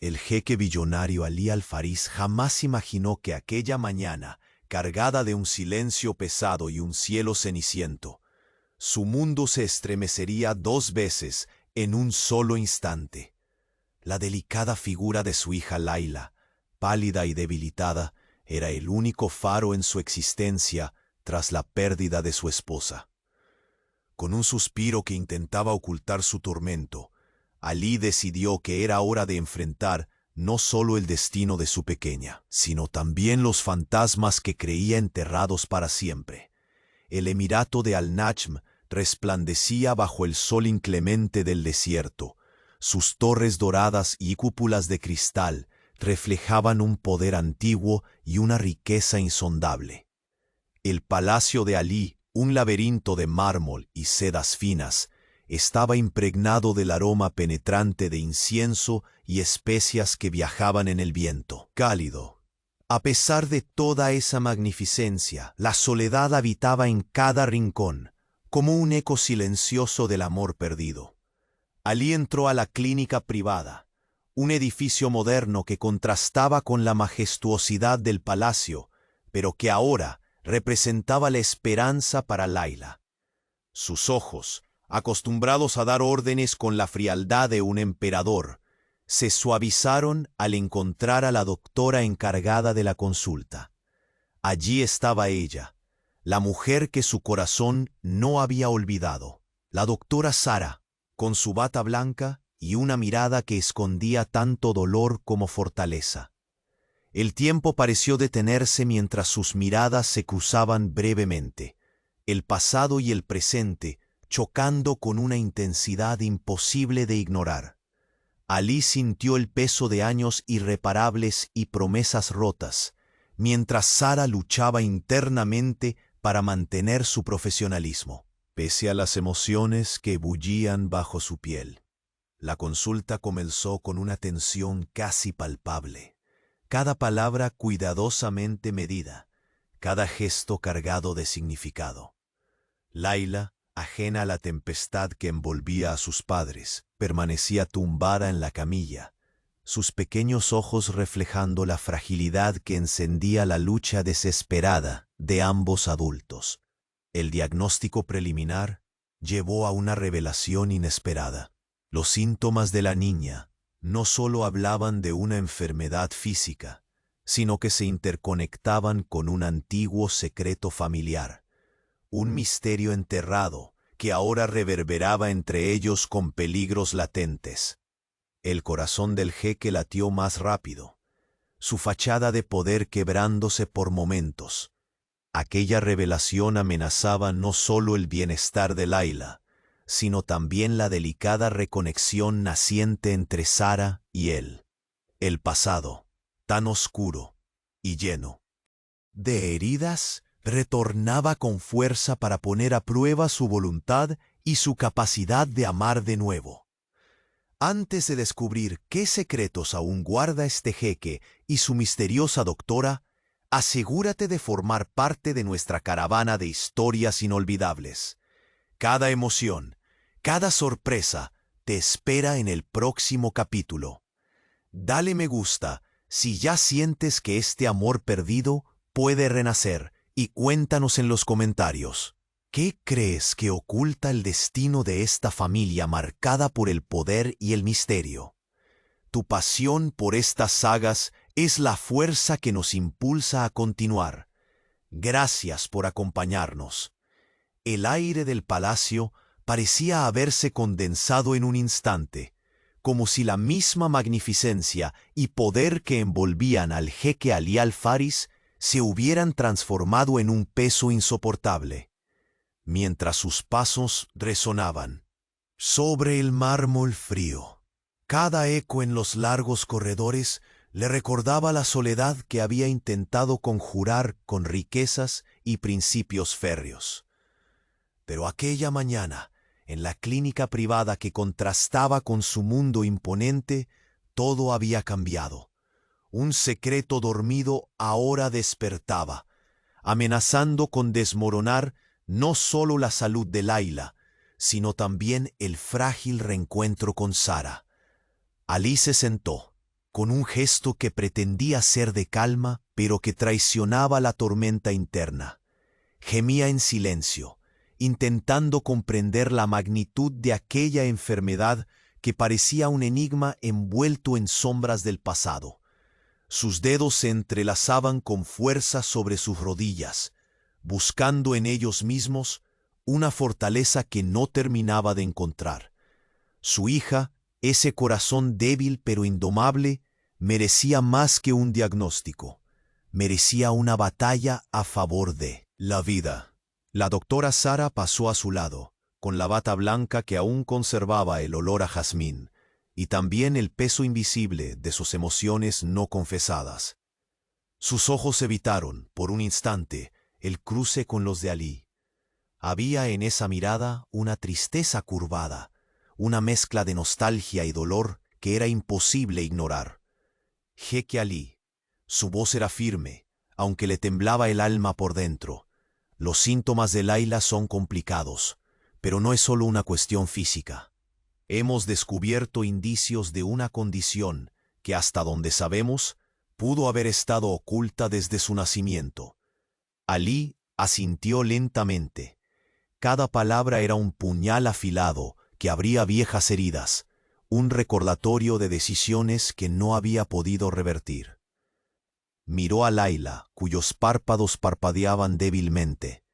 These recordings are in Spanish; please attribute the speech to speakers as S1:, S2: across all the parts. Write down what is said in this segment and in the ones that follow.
S1: El jeque billonario Ali Al-Fariz jamás imaginó que aquella mañana, cargada de un silencio pesado y un cielo ceniciento, su mundo se estremecería 2 veces en un solo instante. La delicada figura de su hija Laila, pálida y debilitada, era el único faro en su existencia tras la pérdida de su esposa. Con un suspiro que intentaba ocultar su tormento, Ali decidió que era hora de enfrentar no solo el destino de su pequeña, sino también los fantasmas que creía enterrados para siempre. El emirato de Al-Najm resplandecía bajo el sol inclemente del desierto. Sus torres doradas y cúpulas de cristal reflejaban un poder antiguo y una riqueza insondable. El palacio de Ali, un laberinto de mármol y sedas finas, estaba impregnado del aroma penetrante de incienso y especias que viajaban en el viento cálido. A pesar de toda esa magnificencia, la soledad habitaba en cada rincón, como un eco silencioso del amor perdido. Ali entró a la clínica privada, un edificio moderno que contrastaba con la majestuosidad del palacio, pero que ahora representaba la esperanza para Laila. Sus ojos, acostumbrados a dar órdenes con la frialdad de un emperador, se suavizaron al encontrar a la doctora encargada de la consulta. Allí estaba ella, la mujer que su corazón no había olvidado, la doctora Sara, con su bata blanca y una mirada que escondía tanto dolor como fortaleza. El tiempo pareció detenerse mientras sus miradas se cruzaban brevemente, el pasado y el presente chocando con una intensidad imposible de ignorar. Ali sintió el peso de años irreparables y promesas rotas, mientras Sara luchaba internamente para mantener su profesionalismo, pese a las emociones que bullían bajo su piel. La consulta comenzó con una tensión casi palpable, cada palabra cuidadosamente medida, cada gesto cargado de significado. Laila, ajena a la tempestad que envolvía a sus padres, permanecía tumbada en la camilla, sus pequeños ojos reflejando la fragilidad que encendía la lucha desesperada de ambos adultos. El diagnóstico preliminar llevó a una revelación inesperada. Los síntomas de la niña no solo hablaban de una enfermedad física, sino que se interconectaban con un antiguo secreto familiar, un misterio enterrado que ahora reverberaba entre ellos con peligros latentes. El corazón del jeque latió más rápido, su fachada de poder quebrándose por momentos. Aquella revelación amenazaba no solo el bienestar de Laila, sino también la delicada reconexión naciente entre Sara y él. El pasado, tan oscuro y lleno de heridas, retornaba con fuerza para poner a prueba su voluntad y su capacidad de amar de nuevo. Antes de descubrir qué secretos aún guarda este jeque y su misteriosa doctora, asegúrate de formar parte de nuestra caravana de historias inolvidables. Cada emoción, cada sorpresa te espera en el próximo capítulo. Dale me gusta si ya sientes que este amor perdido puede renacer y cuéntanos en los comentarios. ¿Qué crees que oculta el destino de esta familia marcada por el poder y el misterio? Tu pasión por estas sagas es la fuerza que nos impulsa a continuar. Gracias por acompañarnos. El aire del palacio parecía haberse condensado en un instante, como si la misma magnificencia y poder que envolvían al jeque Ali Al-Fariz se hubieran transformado en un peso insoportable, mientras sus pasos resonaban sobre el mármol frío. Cada eco en los largos corredores le recordaba la soledad que había intentado conjurar con riquezas y principios férreos. Pero aquella mañana, en la clínica privada que contrastaba con su mundo imponente, todo había cambiado. Un secreto dormido ahora despertaba, amenazando con desmoronar no solo la salud de Laila, sino también el frágil reencuentro con Sara. Ali se sentó, con un gesto que pretendía ser de calma, pero que traicionaba la tormenta interna. Gemía en silencio, intentando comprender la magnitud de aquella enfermedad que parecía un enigma envuelto en sombras del pasado. Sus dedos se entrelazaban con fuerza sobre sus rodillas, buscando en ellos mismos una fortaleza que no terminaba de encontrar. Su hija, ese corazón débil pero indomable, merecía más que un diagnóstico. Merecía una batalla a favor de la vida. La doctora Sara pasó a su lado, con la bata blanca que aún conservaba el olor a jazmín, y también el peso invisible de sus emociones no confesadas. Sus ojos evitaron, por un instante, el cruce con los de Alí. Había en esa mirada una tristeza curvada, una mezcla de nostalgia y dolor que era imposible ignorar. Jeque Alí. Su voz era firme, aunque le temblaba el alma por dentro. Los síntomas de Laila son complicados, pero no es solo una cuestión física. Hemos descubierto indicios de una condición que, hasta donde sabemos, pudo haber estado oculta desde su nacimiento. Alí asintió lentamente. Cada palabra era un puñal afilado que abría viejas heridas, un recordatorio de decisiones que no había podido revertir. Miró a Laila, cuyos párpados parpadeaban débilmente,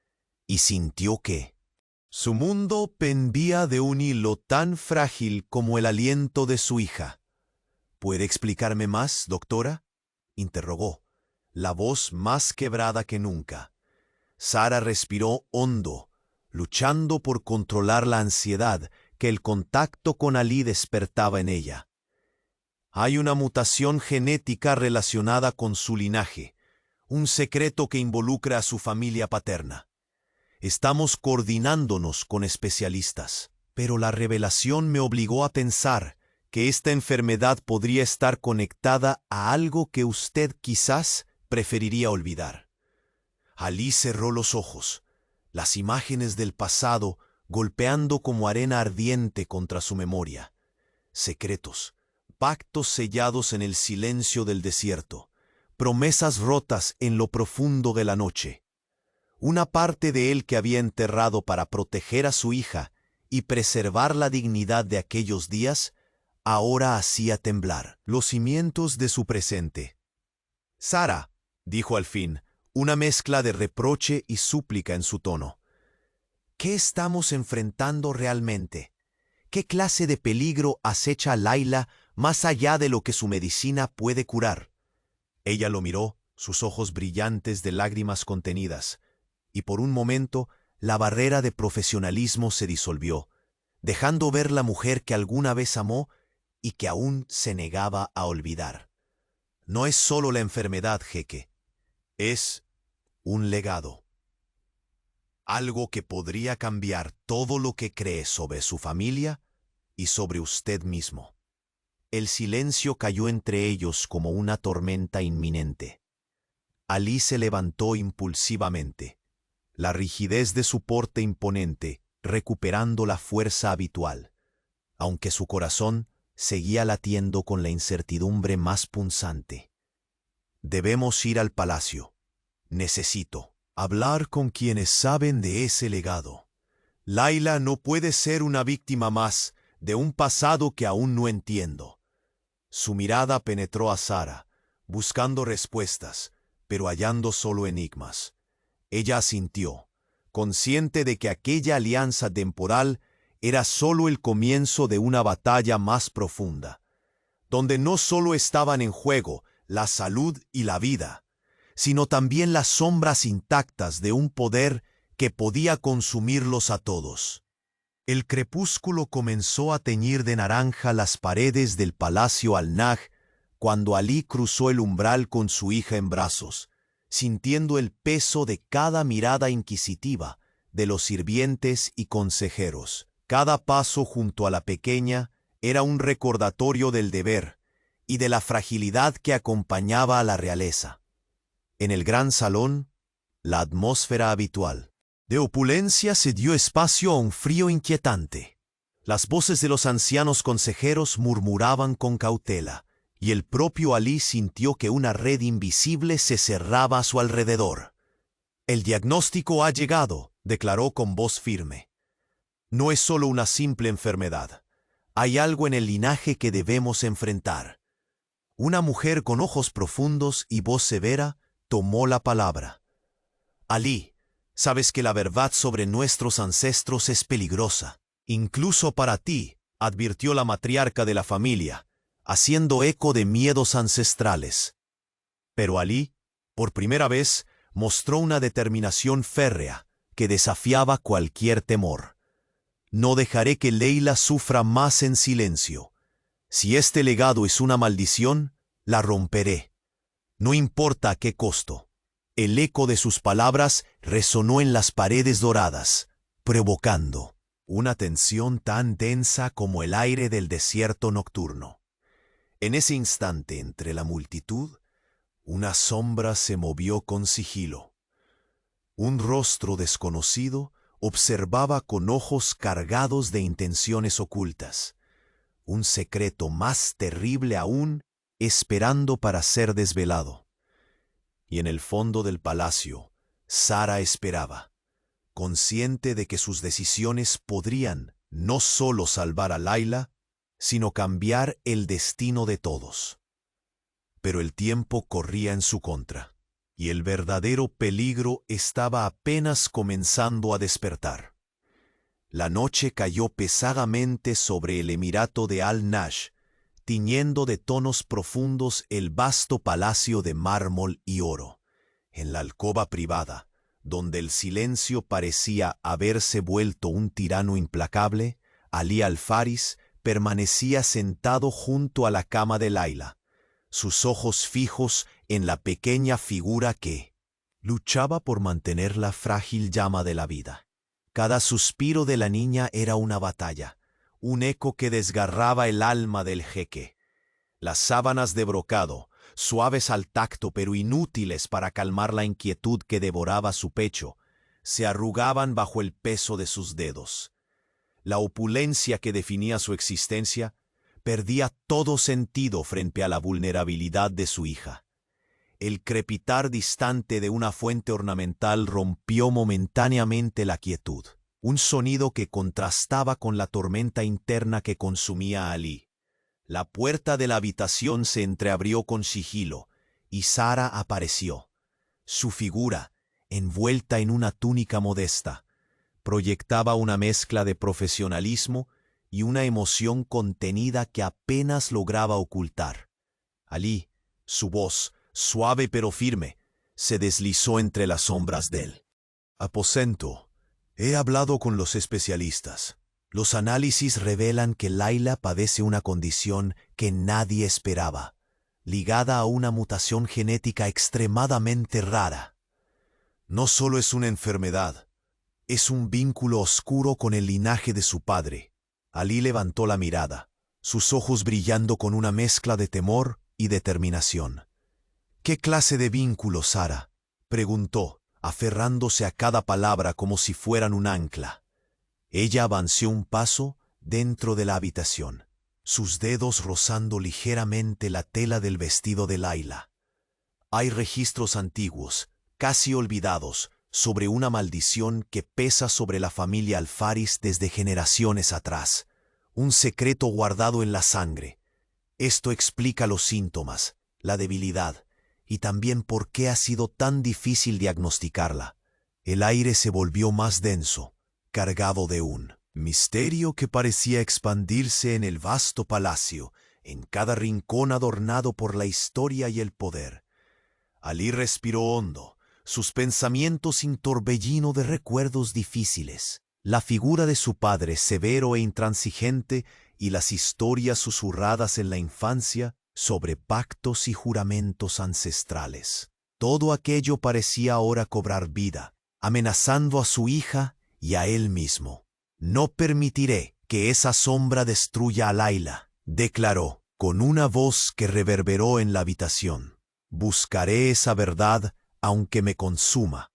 S1: y sintió que su mundo pendía de un hilo tan frágil como el aliento de su hija. ¿Puede explicarme más, doctora?, interrogó, la voz más quebrada que nunca. Sara respiró hondo, luchando por controlar la ansiedad que el contacto con Alí despertaba en ella. Hay una mutación genética relacionada con su linaje, un secreto que involucra a su familia paterna. Estamos coordinándonos con especialistas, pero la revelación me obligó a pensar que esta enfermedad podría estar conectada a algo que usted quizás preferiría olvidar. Alí cerró los ojos, las imágenes del pasado golpeando como arena ardiente contra su memoria. Secretos, pactos sellados en el silencio del desierto, promesas rotas en lo profundo de la noche. Una parte de él que había enterrado para proteger a su hija y preservar la dignidad de aquellos días, ahora hacía temblar los cimientos de su presente. «Sara», dijo al fin, una mezcla de reproche y súplica en su tono. «¿Qué estamos enfrentando realmente? ¿Qué clase de peligro acecha a Laila más allá de lo que su medicina puede curar?» Ella lo miró, sus ojos brillantes de lágrimas contenidas, y por un momento la barrera de profesionalismo se disolvió, dejando ver la mujer que alguna vez amó y que aún se negaba a olvidar. No es solo la enfermedad, jeque. Es un legado. Algo que podría cambiar todo lo que cree sobre su familia y sobre usted mismo. El silencio cayó entre ellos como una tormenta inminente. Alí se levantó impulsivamente, la rigidez de su porte imponente recuperando la fuerza habitual, aunque su corazón seguía latiendo con la incertidumbre más punzante. «Debemos ir al palacio. Necesito hablar con quienes saben de ese legado. Laila no puede ser una víctima más de un pasado que aún no entiendo». Su mirada penetró a Sara, buscando respuestas, pero hallando solo enigmas. Ella asintió, consciente de que aquella alianza temporal era solo el comienzo de una batalla más profunda, donde no solo estaban en juego la salud y la vida, sino también las sombras intactas de un poder que podía consumirlos a todos. El crepúsculo comenzó a teñir de naranja las paredes del palacio Al-Najj cuando Alí cruzó el umbral con su hija en brazos, sintiendo el peso de cada mirada inquisitiva de los sirvientes y consejeros. Cada paso junto a la pequeña era un recordatorio del deber y de la fragilidad que acompañaba a la realeza. En el gran salón, la atmósfera habitual de opulencia se dio espacio a un frío inquietante. Las voces de los ancianos consejeros murmuraban con cautela, y el propio Alí sintió que una red invisible se cerraba a su alrededor. «El diagnóstico ha llegado», declaró con voz firme. «No es solo una simple enfermedad. Hay algo en el linaje que debemos enfrentar». Una mujer con ojos profundos y voz severa tomó la palabra. «Alí, sabes que la verdad sobre nuestros ancestros es peligrosa. Incluso para ti», advirtió la matriarca de la familia, haciendo eco de miedos ancestrales. Pero Alí, por primera vez, mostró una determinación férrea que desafiaba cualquier temor. «No dejaré que Leila sufra más en silencio. Si este legado es una maldición, la romperé. No importa a qué costo». El eco de sus palabras resonó en las paredes doradas, provocando una tensión tan densa como el aire del desierto nocturno. En ese instante, entre la multitud, una sombra se movió con sigilo. Un rostro desconocido observaba con ojos cargados de intenciones ocultas, un secreto más terrible aún esperando para ser desvelado. Y en el fondo del palacio, Sara esperaba, consciente de que sus decisiones podrían no solo salvar a Laila, sino cambiar el destino de todos. Pero el tiempo corría en su contra, y el verdadero peligro estaba apenas comenzando a despertar. La noche cayó pesadamente sobre el emirato de Al-Nash, tiñendo de tonos profundos el vasto palacio de mármol y oro. En la alcoba privada, donde el silencio parecía haberse vuelto un tirano implacable, Alí al-Faris permanecía sentado junto a la cama de Laila, sus ojos fijos en la pequeña figura que luchaba por mantener la frágil llama de la vida. Cada suspiro de la niña era una batalla, un eco que desgarraba el alma del jeque. Las sábanas de brocado, suaves al tacto pero inútiles para calmar la inquietud que devoraba su pecho, se arrugaban bajo el peso de sus dedos. La opulencia que definía su existencia perdía todo sentido frente a la vulnerabilidad de su hija. El crepitar distante de una fuente ornamental rompió momentáneamente la quietud, un sonido que contrastaba con la tormenta interna que consumía a Alí. La puerta de la habitación se entreabrió con sigilo, y Sara apareció. Su figura, envuelta en una túnica modesta, proyectaba una mezcla de profesionalismo y una emoción contenida que apenas lograba ocultar. Alí, su voz, suave pero firme, se deslizó entre las sombras del aposento. «He hablado con los especialistas. Los análisis revelan que Laila padece una condición que nadie esperaba, ligada a una mutación genética extremadamente rara. No solo es una enfermedad, es un vínculo oscuro con el linaje de su padre». Alí levantó la mirada, sus ojos brillando con una mezcla de temor y determinación. «¿Qué clase de vínculo, Sara?», preguntó, aferrándose a cada palabra como si fueran un ancla. Ella avanzó un paso dentro de la habitación, sus dedos rozando ligeramente la tela del vestido de Laila. «Hay registros antiguos, casi olvidados, sobre una maldición que pesa sobre la familia al-Faris desde generaciones atrás, un secreto guardado en la sangre. Esto explica los síntomas, la debilidad, y también por qué ha sido tan difícil diagnosticarla». El aire se volvió más denso, cargado de un misterio que parecía expandirse en el vasto palacio, en cada rincón adornado por la historia y el poder. Alí respiró hondo, sus pensamientos sin torbellino de recuerdos difíciles. La figura de su padre severo e intransigente y las historias susurradas en la infancia sobre pactos y juramentos ancestrales. Todo aquello parecía ahora cobrar vida, amenazando a su hija y a él mismo. «No permitiré que esa sombra destruya a Laila», declaró, con una voz que reverberó en la habitación. «Buscaré esa verdad aunque me consuma.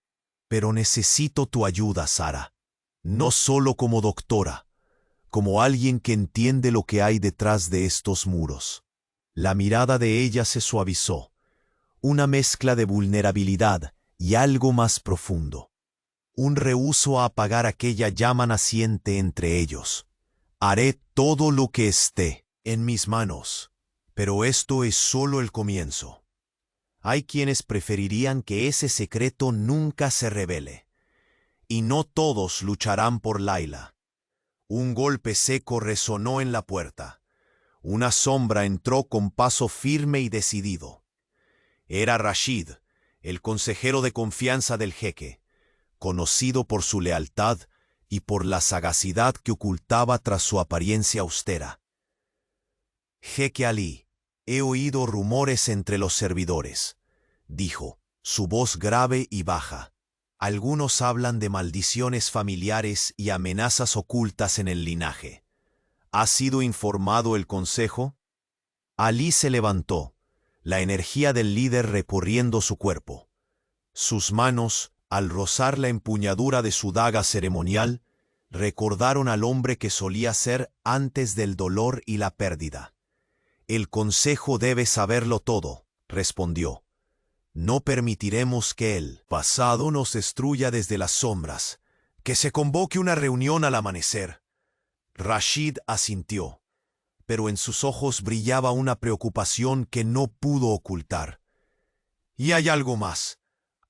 S1: Pero necesito tu ayuda, Sara. No solo como doctora, como alguien que entiende lo que hay detrás de estos muros». La mirada de ella se suavizó, una mezcla de vulnerabilidad y algo más profundo. Un rehúso a apagar aquella llama naciente entre ellos. Haré todo lo que esté en mis manos, pero esto es solo el comienzo. Hay quienes preferirían que ese secreto nunca se revele, y no todos lucharán por Layla. Un golpe seco resonó en la puerta. Una sombra entró con paso firme y decidido. Era Rashid, el consejero de confianza del jeque, conocido por su lealtad y por la sagacidad que ocultaba tras su apariencia austera. «Jeque Ali, he oído rumores entre los servidores», dijo, su voz grave y baja. «Algunos hablan de maldiciones familiares y amenazas ocultas en el linaje. ¿Ha sido informado el consejo?» Ali se levantó, la energía del líder recorriendo su cuerpo. Sus manos, al rozar la empuñadura de su daga ceremonial, recordaron al hombre que solía ser antes del dolor y la pérdida. «El consejo debe saberlo todo», respondió. «No permitiremos que el pasado nos destruya desde las sombras. Que se convoque una reunión al amanecer». Rashid asintió, pero en sus ojos brillaba una preocupación que no pudo ocultar. «Y hay algo más.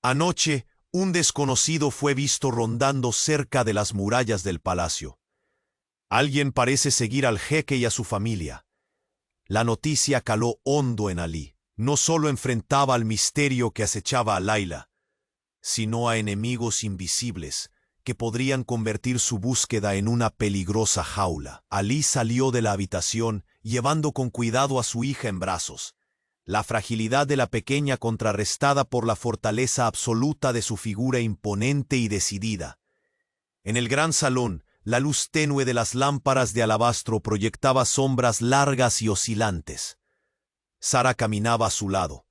S1: Anoche, un desconocido fue visto rondando cerca de las murallas del palacio. Alguien parece seguir al jeque y a su familia». La noticia caló hondo en Ali. No solo enfrentaba al misterio que acechaba a Layla, sino a enemigos invisibles que podrían convertir su búsqueda en una peligrosa jaula. Ali salió de la habitación llevando con cuidado a su hija en brazos, la fragilidad de la pequeña contrarrestada por la fortaleza absoluta de su figura imponente y decidida. En el gran salón, la luz tenue de las lámparas de alabastro proyectaba sombras largas y oscilantes. Sara caminaba a su lado,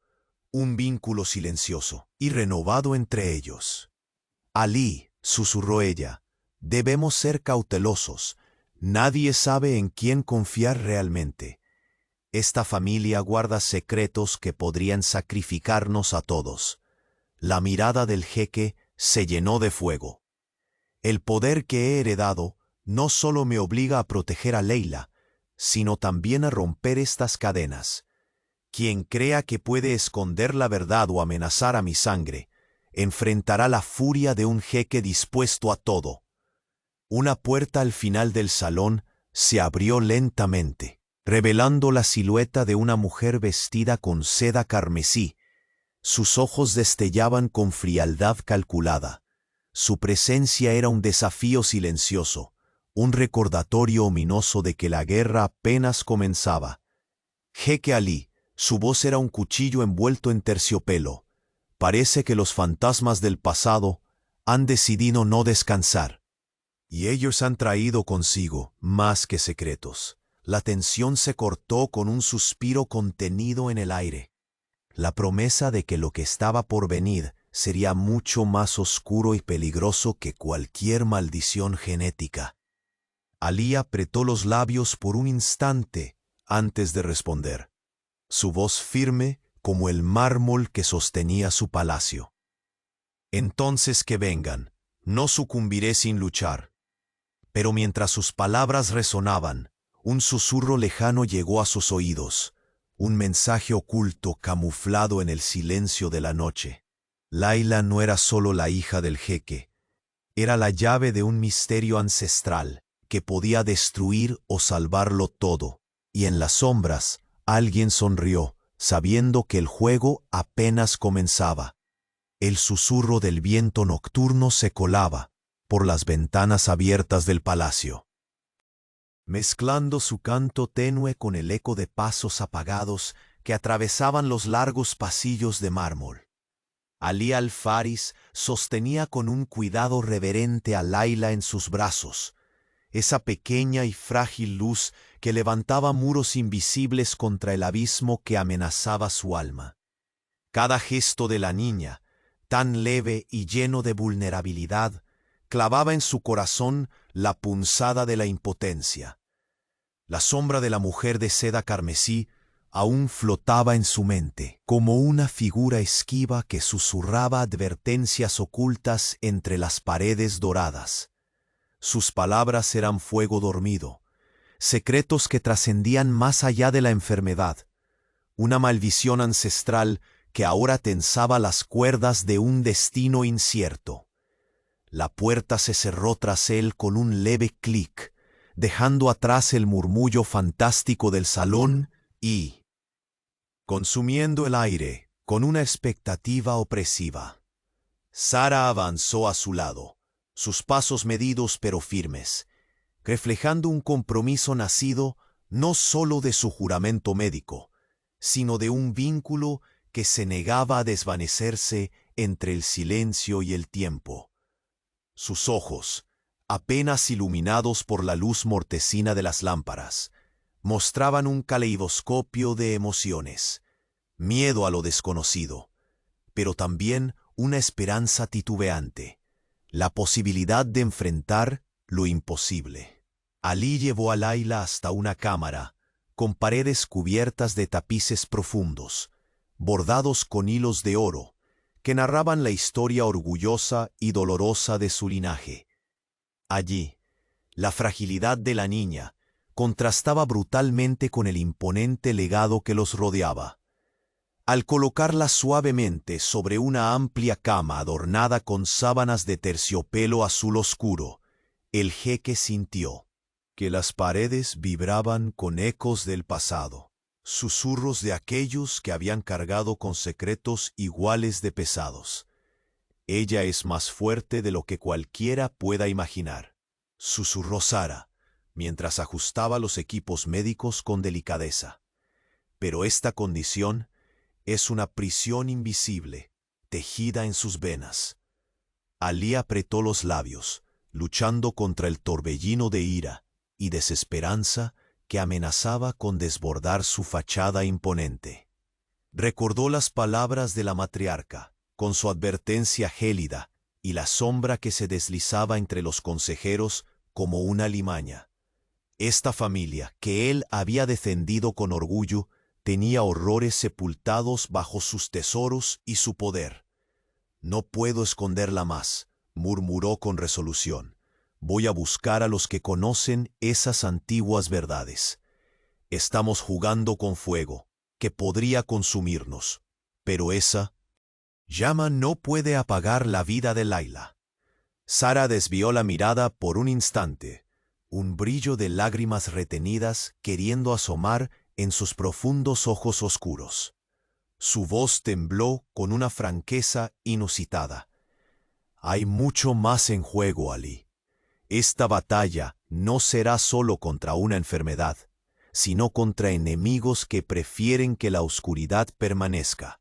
S1: un vínculo silencioso y renovado entre ellos. «Ali», susurró ella, «debemos ser cautelosos. Nadie sabe en quién confiar realmente. Esta familia guarda secretos que podrían sacrificarnos a todos». La mirada del jeque se llenó de fuego. «El poder que he heredado no solo me obliga a proteger a Layla, sino también a romper estas cadenas. Quien crea que puede esconder la verdad o amenazar a mi sangre, enfrentará la furia de un jeque dispuesto a todo». Una puerta al final del salón se abrió lentamente, revelando la silueta de una mujer vestida con seda carmesí. Sus ojos destellaban con frialdad calculada. Su presencia era un desafío silencioso, un recordatorio ominoso de que la guerra apenas comenzaba. «Jeque Ali», su voz era un cuchillo envuelto en terciopelo. «Parece que los fantasmas del pasado han decidido no descansar. Y ellos han traído consigo más que secretos». La tensión se cortó con un suspiro contenido en el aire. La promesa de que lo que estaba por venir sería mucho más oscuro y peligroso que cualquier maldición genética. Ali apretó los labios por un instante antes de responder, su voz firme como el mármol que sostenía su palacio. «Entonces que vengan, no sucumbiré sin luchar». Pero mientras sus palabras resonaban, un susurro lejano llegó a sus oídos, un mensaje oculto camuflado en el silencio de la noche. Layla no era solo la hija del jeque, era la llave de un misterio ancestral que podía destruir o salvarlo todo, y en las sombras alguien sonrió, sabiendo que el juego apenas comenzaba. El susurro del viento nocturno se colaba por las ventanas abiertas del palacio, mezclando su canto tenue con el eco de pasos apagados que atravesaban los largos pasillos de mármol. Ali al-Faris sostenía con un cuidado reverente a Layla en sus brazos, esa pequeña y frágil luz que levantaba muros invisibles contra el abismo que amenazaba su alma. Cada gesto de la niña, tan leve y lleno de vulnerabilidad, clavaba en su corazón la punzada de la impotencia. La sombra de la mujer de seda carmesí aún flotaba en su mente, como una figura esquiva que susurraba advertencias ocultas entre las paredes doradas. Sus palabras eran fuego dormido, secretos que trascendían más allá de la enfermedad, una maldición ancestral que ahora tensaba las cuerdas de un destino incierto. La puerta se cerró tras él con un leve clic, dejando atrás el murmullo fantástico del salón y, consumiendo el aire con una expectativa opresiva, Sara avanzó a su lado, sus pasos medidos pero firmes, reflejando un compromiso nacido no sólo de su juramento médico, sino de un vínculo que se negaba a desvanecerse entre el silencio y el tiempo. Sus ojos, apenas iluminados por la luz mortecina de las lámparas, mostraban un caleidoscopio de emociones, miedo a lo desconocido, pero también una esperanza titubeante, la posibilidad de enfrentar lo imposible. Alí llevó a Laila hasta una cámara, con paredes cubiertas de tapices profundos, bordados con hilos de oro, que narraban la historia orgullosa y dolorosa de su linaje. Allí, la fragilidad de la niña contrastaba brutalmente con el imponente legado que los rodeaba. Al colocarla suavemente sobre una amplia cama adornada con sábanas de terciopelo azul oscuro, el jeque sintió que las paredes vibraban con ecos del pasado, susurros de aquellos que habían cargado con secretos iguales de pesados. Ella es más fuerte de lo que cualquiera pueda imaginar, susurró Sara, mientras ajustaba los equipos médicos con delicadeza. Pero esta condición es una prisión invisible, tejida en sus venas. Alí apretó los labios, luchando contra el torbellino de ira y desesperanza que amenazaba con desbordar su fachada imponente. Recordó las palabras de la matriarca, con su advertencia gélida y la sombra que se deslizaba entre los consejeros como una limaña. Esta familia, que él había defendido con orgullo, tenía horrores sepultados bajo sus tesoros y su poder. «No puedo esconderla más», murmuró con resolución. «Voy a buscar a los que conocen esas antiguas verdades. Estamos jugando con fuego, que podría consumirnos, pero esa llama no puede apagar la vida de Laila». Sara desvió la mirada por un instante, un brillo de lágrimas retenidas queriendo asomar en sus profundos ojos oscuros. Su voz tembló con una franqueza inusitada. «Hay mucho más en juego, Alí. Esta batalla no será solo contra una enfermedad, sino contra enemigos que prefieren que la oscuridad permanezca.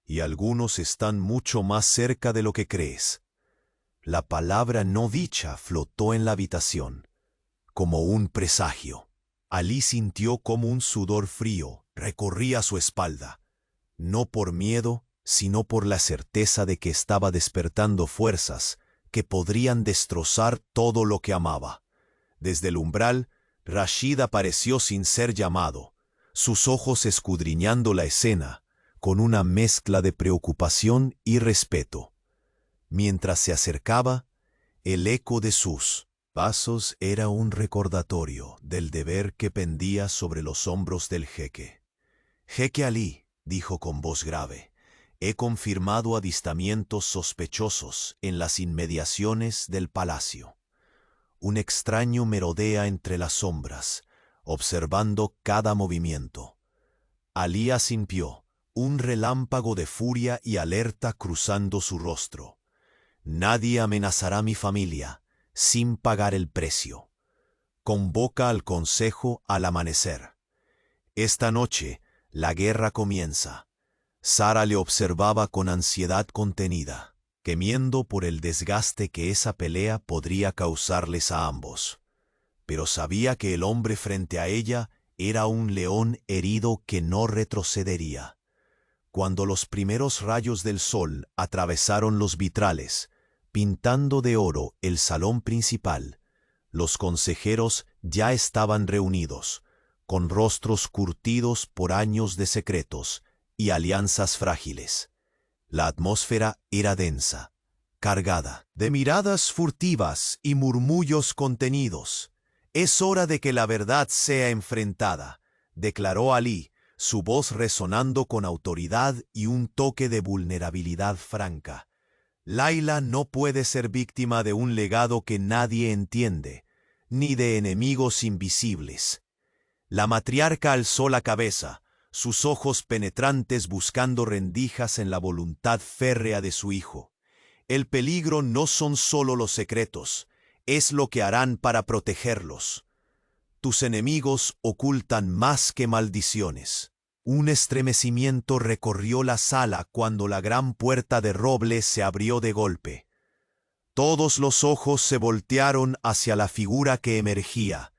S1: Y algunos están mucho más cerca de lo que crees». La palabra no dicha flotó en la habitación, como un presagio. Alí sintió como un sudor frío recorría su espalda, no por miedo, sino por la certeza de que estaba despertando fuerzas que podrían destrozar todo lo que amaba. Desde el umbral, Rashid apareció sin ser llamado, sus ojos escudriñando la escena, con una mezcla de preocupación y respeto. Mientras se acercaba, el eco de sus pasos era un recordatorio del deber que pendía sobre los hombros del jeque. «Jeque Alí», dijo con voz grave, «he confirmado avistamientos sospechosos en las inmediaciones del palacio. Un extraño merodea entre las sombras, observando cada movimiento». Alí asintió, un relámpago de furia y alerta cruzando su rostro. «Nadie amenazará mi familia sin pagar el precio. Convoca al consejo al amanecer. Esta noche la guerra comienza». Sara le observaba con ansiedad contenida, temiendo por el desgaste que esa pelea podría causarles a ambos. Pero sabía que el hombre frente a ella era un león herido que no retrocedería. Cuando los primeros rayos del sol atravesaron los vitrales, pintando de oro el salón principal, los consejeros ya estaban reunidos, con rostros curtidos por años de secretos y alianzas frágiles. La atmósfera era densa, cargada de miradas furtivas y murmullos contenidos. «Es hora de que la verdad sea enfrentada», declaró Ali, su voz resonando con autoridad y un toque de vulnerabilidad franca. «Layla no puede ser víctima de un legado que nadie entiende, ni de enemigos invisibles». La matriarca alzó la cabeza, sus ojos penetrantes buscando rendijas en la voluntad férrea de su hijo. «El peligro no son solo los secretos, es lo que harán para protegerlos. Tus enemigos ocultan más que maldiciones». Un estremecimiento recorrió la sala cuando la gran puerta de roble se abrió de golpe. Todos los ojos se voltearon hacia la figura que emergía.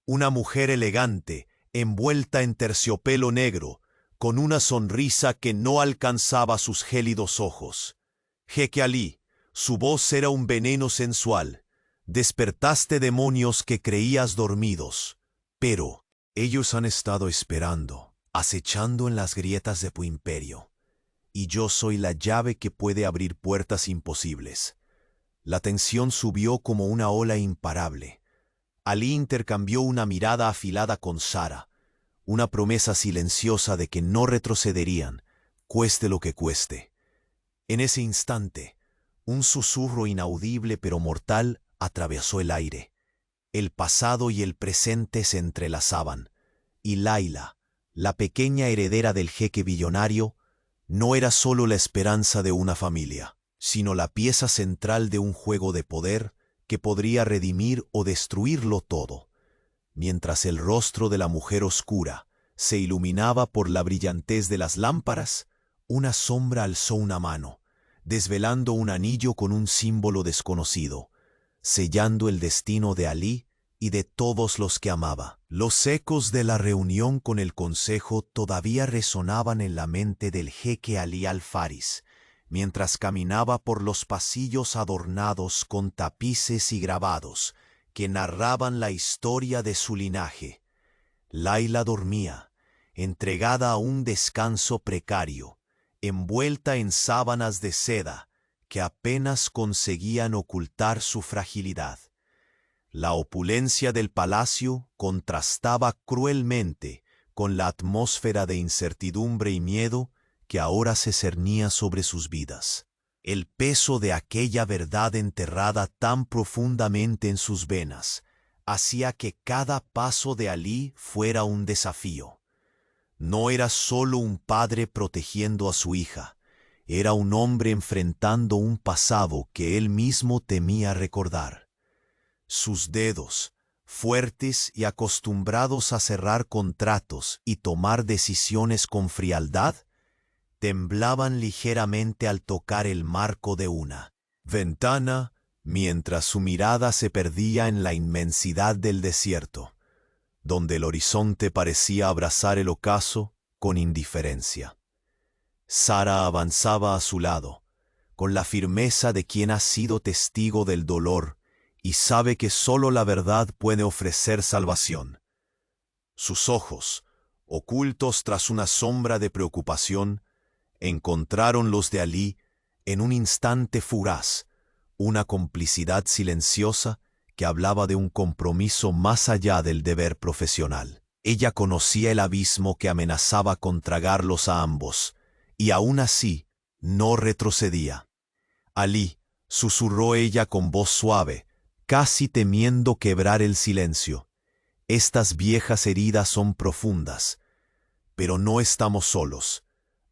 S1: Una mujer elegante, envuelta en terciopelo negro, con una sonrisa que no alcanzaba sus gélidos ojos. «Jeque Ali», su voz era un veneno sensual. «Despertaste demonios que creías dormidos. Pero ellos han estado esperando, acechando en las grietas de tu imperio. Y yo soy la llave que puede abrir puertas imposibles». La tensión subió como una ola imparable. Ali intercambió una mirada afilada con Sara, una promesa silenciosa de que no retrocederían, cueste lo que cueste. En ese instante, un susurro inaudible pero mortal atravesó el aire. El pasado y el presente se entrelazaban, y Layla, la pequeña heredera del jeque billonario, no era solo la esperanza de una familia, sino la pieza central de un juego de poder que podría redimir o destruirlo todo. Mientras el rostro de la mujer oscura se iluminaba por la brillantez de las lámparas, una sombra alzó una mano, desvelando un anillo con un símbolo desconocido, sellando el destino de Ali y de todos los que amaba. Los ecos de la reunión con el consejo todavía resonaban en la mente del jeque Ali al-Faris, mientras caminaba por los pasillos adornados con tapices y grabados que narraban la historia de su linaje. Layla dormía, entregada a un descanso precario, envuelta en sábanas de seda que apenas conseguían ocultar su fragilidad. La opulencia del palacio contrastaba cruelmente con la atmósfera de incertidumbre y miedo que ahora se cernía sobre sus vidas. El peso de aquella verdad enterrada tan profundamente en sus venas hacía que cada paso de Ali fuera un desafío. No era solo un padre protegiendo a su hija, era un hombre enfrentando un pasado que él mismo temía recordar. Sus dedos, fuertes y acostumbrados a cerrar contratos y tomar decisiones con frialdad, temblaban ligeramente al tocar el marco de una ventana, mientras su mirada se perdía en la inmensidad del desierto, donde el horizonte parecía abrazar el ocaso con indiferencia. Sara avanzaba a su lado, con la firmeza de quien ha sido testigo del dolor y sabe que solo la verdad puede ofrecer salvación. Sus ojos, ocultos tras una sombra de preocupación, encontraron los de Ali en un instante fugaz, una complicidad silenciosa que hablaba de un compromiso más allá del deber profesional. Ella conocía el abismo que amenazaba con tragarlos a ambos, y aún así no retrocedía. «Ali», susurró ella con voz suave, casi temiendo quebrar el silencio, «estas viejas heridas son profundas, pero no estamos solos.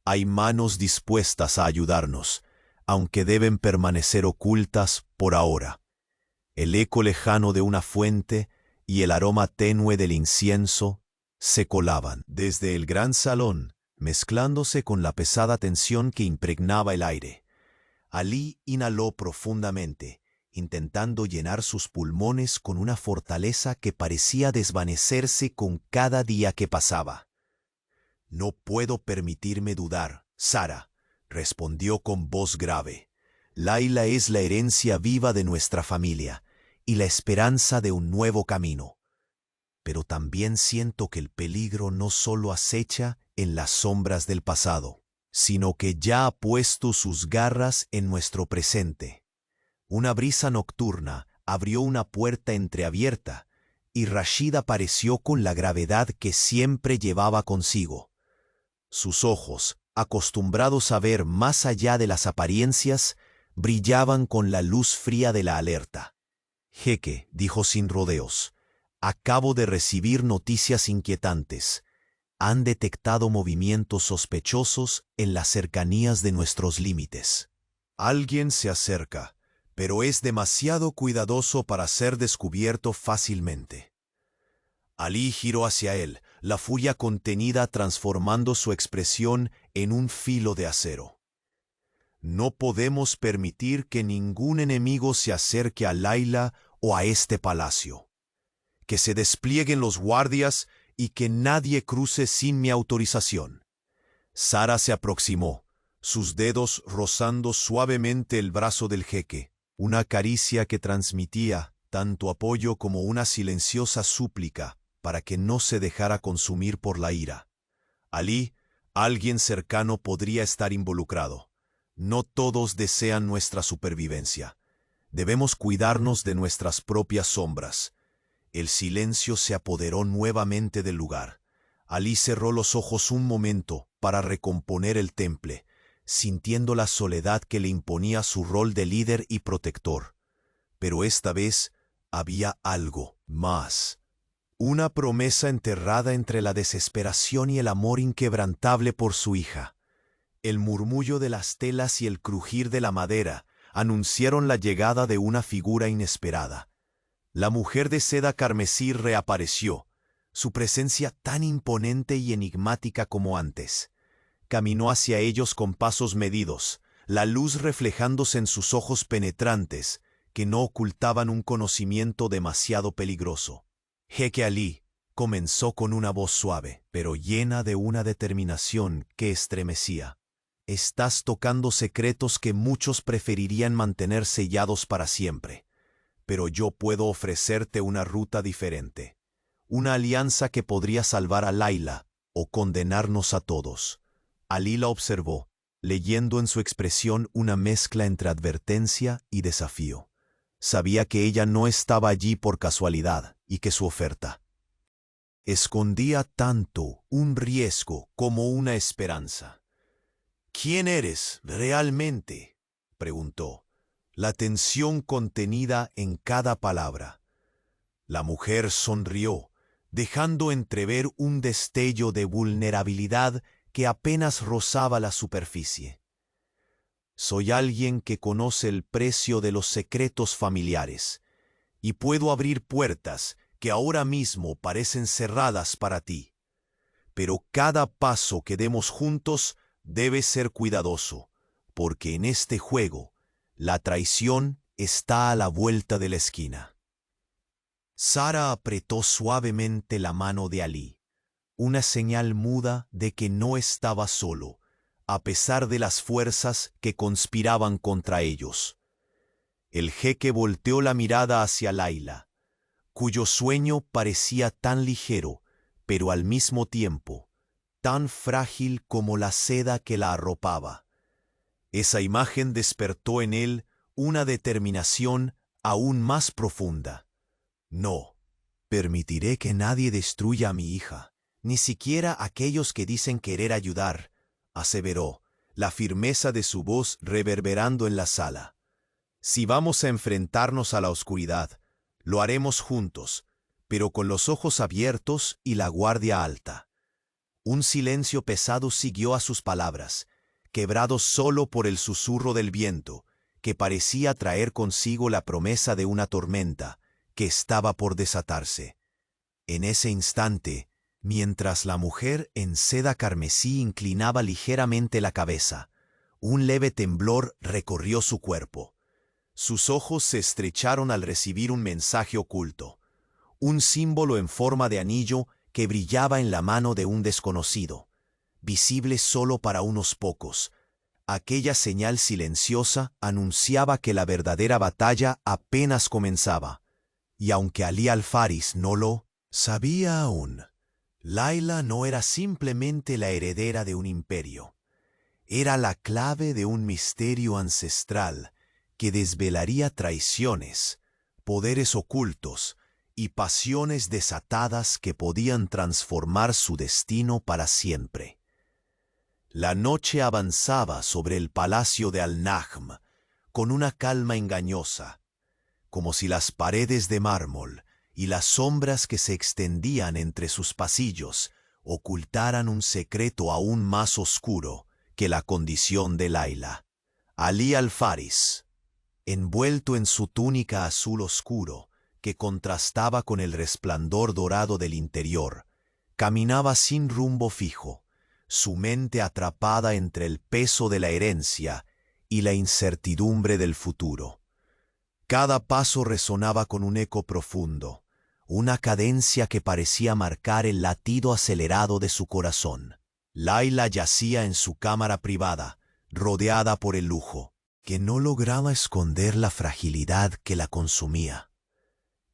S1: Hay manos dispuestas a ayudarnos, aunque deben permanecer ocultas por ahora». El eco lejano de una fuente y el aroma tenue del incienso se colaban desde el gran salón, mezclándose con la pesada tensión que impregnaba el aire. Ali inhaló profundamente, intentando llenar sus pulmones con una fortaleza que parecía desvanecerse con cada día que pasaba. «No puedo permitirme dudar, Sara», respondió con voz grave. «Layla es la herencia viva de nuestra familia y la esperanza de un nuevo camino. pero también siento que el peligro no solo acecha en las sombras del pasado, sino que ya ha puesto sus garras en nuestro presente. Una brisa nocturna abrió una puerta entreabierta, y Rashid apareció con la gravedad que siempre llevaba consigo. Sus ojos, acostumbrados a ver más allá de las apariencias, brillaban con la luz fría de la alerta. «Jeque», dijo sin rodeos, «acabo de recibir noticias inquietantes. Han detectado movimientos sospechosos en las cercanías de nuestros límites. Alguien se acerca, pero es demasiado cuidadoso para ser descubierto fácilmente». Alí giró hacia él, la furia contenida transformando su expresión en un filo de acero. «No podemos permitir que ningún enemigo se acerque a Layla o a este palacio. Que se desplieguen los guardias y que nadie cruce sin mi autorización». Sara se aproximó, sus dedos rozando suavemente el brazo del jeque, una caricia que transmitía tanto apoyo como una silenciosa súplica para que no se dejara consumir por la ira. «Alí, alguien cercano podría estar involucrado. No todos desean nuestra supervivencia. Debemos cuidarnos de nuestras propias sombras». El silencio se apoderó nuevamente del lugar. Alí cerró los ojos un momento para recomponer el temple, sintiendo la soledad que le imponía su rol de líder y protector. Pero esta vez había algo más. Una promesa enterrada entre la desesperación y el amor inquebrantable por su hija. El murmullo de las telas y el crujir de la madera anunciaron la llegada de una figura inesperada. La mujer de seda carmesí reapareció, su presencia tan imponente y enigmática como antes. Caminó hacia ellos con pasos medidos, la luz reflejándose en sus ojos penetrantes, que no ocultaban un conocimiento demasiado peligroso. «Jeque Alí», comenzó con una voz suave, pero llena de una determinación que estremecía. «Estás tocando secretos que muchos preferirían mantener sellados para siempre. Pero yo puedo ofrecerte una ruta diferente. Una alianza que podría salvar a Layla o condenarnos a todos». Alí la observó, leyendo en su expresión una mezcla entre advertencia y desafío. Sabía que ella no estaba allí por casualidad y que su oferta escondía tanto un riesgo como una esperanza. «¿Quién eres realmente?», preguntó, la tensión contenida en cada palabra. La mujer sonrió, dejando entrever un destello de vulnerabilidad que apenas rozaba la superficie. «Soy alguien que conoce el precio de los secretos familiares, y puedo abrir puertas que ahora mismo parecen cerradas para ti. Pero cada paso que demos juntos debe ser cuidadoso, porque en este juego la traición está a la vuelta de la esquina». Sara apretó suavemente la mano de Alí, una señal muda de que no estaba solo, a pesar de las fuerzas que conspiraban contra ellos. El jeque volteó la mirada hacia Layla, cuyo sueño parecía tan ligero, pero al mismo tiempo tan frágil como la seda que la arropaba. Esa imagen despertó en él una determinación aún más profunda. «No permitiré que nadie destruya a mi hija, ni siquiera aquellos que dicen querer ayudar», aseveró, la firmeza de su voz reverberando en la sala. «Si vamos a enfrentarnos a la oscuridad, lo haremos juntos, pero con los ojos abiertos y la guardia alta». Un silencio pesado siguió a sus palabras, quebrado solo por el susurro del viento, que parecía traer consigo la promesa de una tormenta que estaba por desatarse. En ese instante, mientras la mujer en seda carmesí inclinaba ligeramente la cabeza, un leve temblor recorrió su cuerpo. Sus ojos se estrecharon al recibir un mensaje oculto, un símbolo en forma de anillo que brillaba en la mano de un desconocido, visible solo para unos pocos. Aquella señal silenciosa anunciaba que la verdadera batalla apenas comenzaba, y aunque Alí al-Faris no lo Sabía aún, Layla no era simplemente la heredera de un imperio. Era la clave de un misterio ancestral que desvelaría traiciones, poderes ocultos y pasiones desatadas que podían transformar su destino para siempre. La noche avanzaba sobre el palacio de Al-Najm con una calma engañosa, como si las paredes de mármol y las sombras que se extendían entre sus pasillos ocultaran un secreto aún más oscuro que la condición de Layla. Ali al-Faris, envuelto en su túnica azul oscuro, que contrastaba con el resplandor dorado del interior, caminaba sin rumbo fijo, su mente atrapada entre el peso de la herencia y la incertidumbre del futuro. Cada paso resonaba con un eco profundo, una cadencia que parecía marcar el latido acelerado de su corazón. Layla yacía en su cámara privada, rodeada por el lujo, que no lograba esconder la fragilidad que la consumía.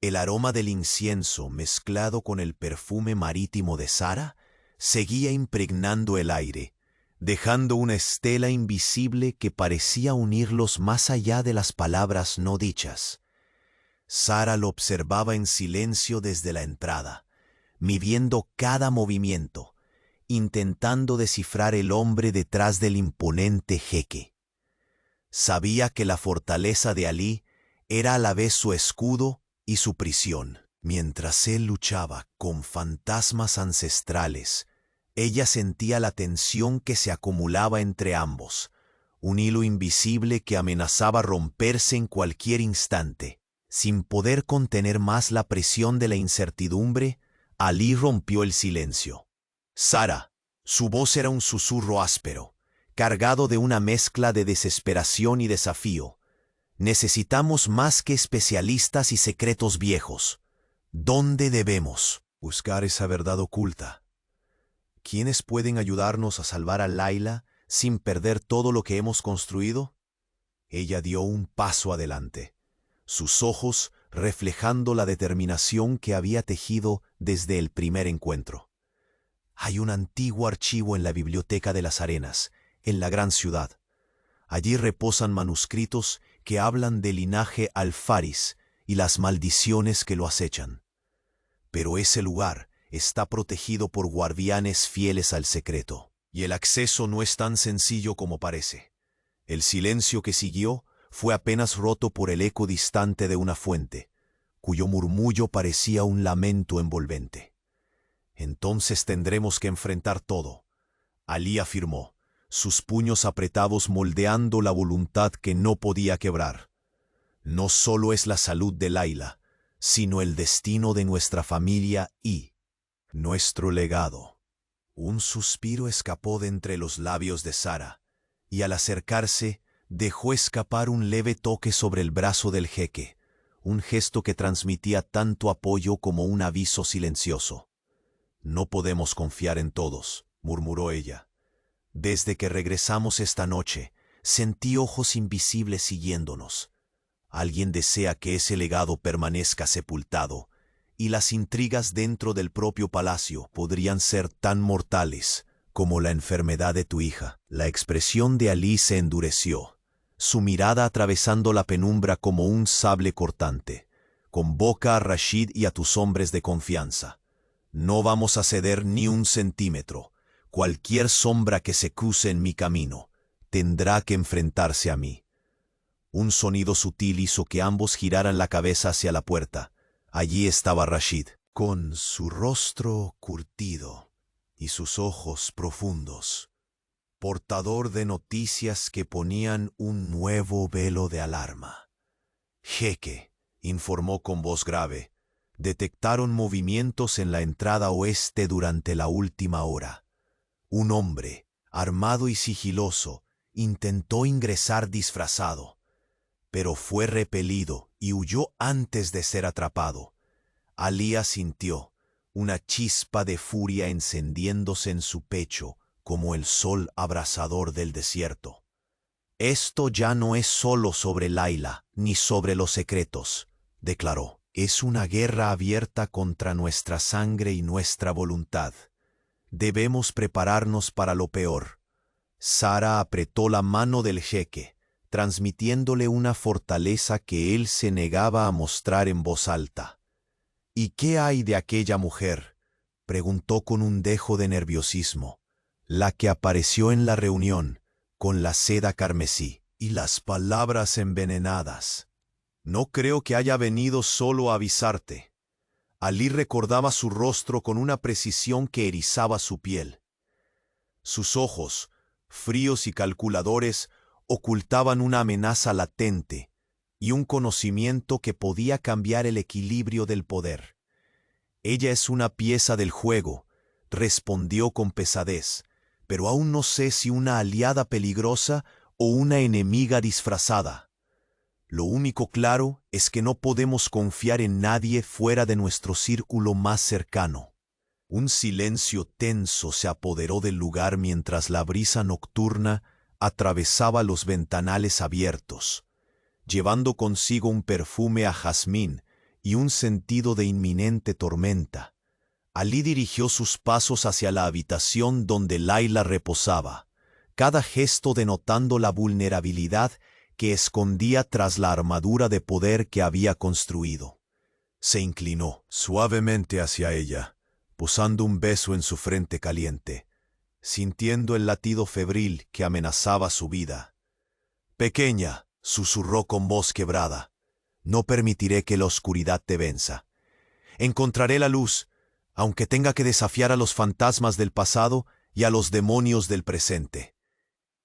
S1: El aroma del incienso, mezclado con el perfume marítimo de Sara, seguía impregnando el aire, dejando una estela invisible que parecía unirlos más allá de las palabras no dichas. Sara lo observaba en silencio desde la entrada, midiendo cada movimiento, intentando descifrar el hombre detrás del imponente jeque. Sabía que la fortaleza de Ali era a la vez su escudo y su prisión. Mientras él luchaba con fantasmas ancestrales, ella sentía la tensión que se acumulaba entre ambos, un hilo invisible que amenazaba romperse en cualquier instante. Sin poder contener más la presión de la incertidumbre, Ali rompió el silencio. Sara, su voz era un susurro áspero, cargado de una mezcla de desesperación y desafío. Necesitamos más que especialistas y secretos viejos. ¿Dónde debemos buscar esa verdad oculta? ¿Quiénes pueden ayudarnos a salvar a Layla sin perder todo lo que hemos construido? Ella dio un paso adelante, sus ojos reflejando la determinación que había tejido desde el primer encuentro. Hay un antiguo archivo en la Biblioteca de las Arenas, en la gran ciudad. Allí reposan manuscritos que hablan del linaje al-Faris y las maldiciones que lo acechan. Pero ese lugar está protegido por guardianes fieles al secreto, y el acceso no es tan sencillo como parece. El silencio que siguió fue apenas roto por el eco distante de una fuente, cuyo murmullo parecía un lamento envolvente. Entonces tendremos que enfrentar todo, Ali afirmó, sus puños apretados moldeando la voluntad que no podía quebrar. No solo es la salud de Layla, sino el destino de nuestra familia y nuestro legado. Un suspiro escapó de entre los labios de Sara, y al acercarse dejó escapar un leve toque sobre el brazo del jeque, un gesto que transmitía tanto apoyo como un aviso silencioso. No podemos confiar en todos, murmuró ella. Desde que regresamos esta noche, sentí ojos invisibles siguiéndonos. Alguien desea que ese legado permanezca sepultado, y las intrigas dentro del propio palacio podrían ser tan mortales como la enfermedad de tu hija. La expresión de Ali se endureció, su mirada atravesando la penumbra como un sable cortante. Convoca a Rashid y a tus hombres de confianza. No vamos a ceder ni un centímetro. Cualquier sombra que se cruce en mi camino tendrá que enfrentarse a mí. Un sonido sutil hizo que ambos giraran la cabeza hacia la puerta. Allí estaba Rashid, con su rostro curtido y sus ojos profundos, portador de noticias que ponían un nuevo velo de alarma. Jeque, informó con voz grave, detectaron movimientos en la entrada oeste durante la última hora. Un hombre, armado y sigiloso, intentó ingresar disfrazado, pero fue repelido y huyó antes de ser atrapado. Ali sintió una chispa de furia encendiéndose en su pecho como el sol abrasador del desierto. Esto ya no es solo sobre Layla ni sobre los secretos, declaró. Es una guerra abierta contra nuestra sangre y nuestra voluntad. Debemos prepararnos para lo peor. Sara apretó la mano del jeque, transmitiéndole una fortaleza que él se negaba a mostrar en voz alta. «¿Y qué hay de aquella mujer?», preguntó con un dejo de nerviosismo, «la que apareció en la reunión, con la seda carmesí y las palabras envenenadas. No creo que haya venido solo a avisarte». Alí recordaba su rostro con una precisión que erizaba su piel. Sus ojos, fríos y calculadores, ocultaban una amenaza latente y un conocimiento que podía cambiar el equilibrio del poder. «Ella es una pieza del juego», respondió con pesadez, «pero aún no sé si una aliada peligrosa o una enemiga disfrazada. Lo único claro es que no podemos confiar en nadie fuera de nuestro círculo más cercano». Un silencio tenso se apoderó del lugar mientras la brisa nocturna atravesaba los ventanales abiertos, llevando consigo un perfume a jazmín y un sentido de inminente tormenta. Alí dirigió sus pasos hacia la habitación donde Laila reposaba, cada gesto denotando la vulnerabilidad que escondía tras la armadura de poder que había construido. Se inclinó suavemente hacia ella, posando un beso en su frente caliente, sintiendo el latido febril que amenazaba su vida. «Pequeña», susurró con voz quebrada, «no permitiré que la oscuridad te venza. Encontraré la luz, aunque tenga que desafiar a los fantasmas del pasado y a los demonios del presente».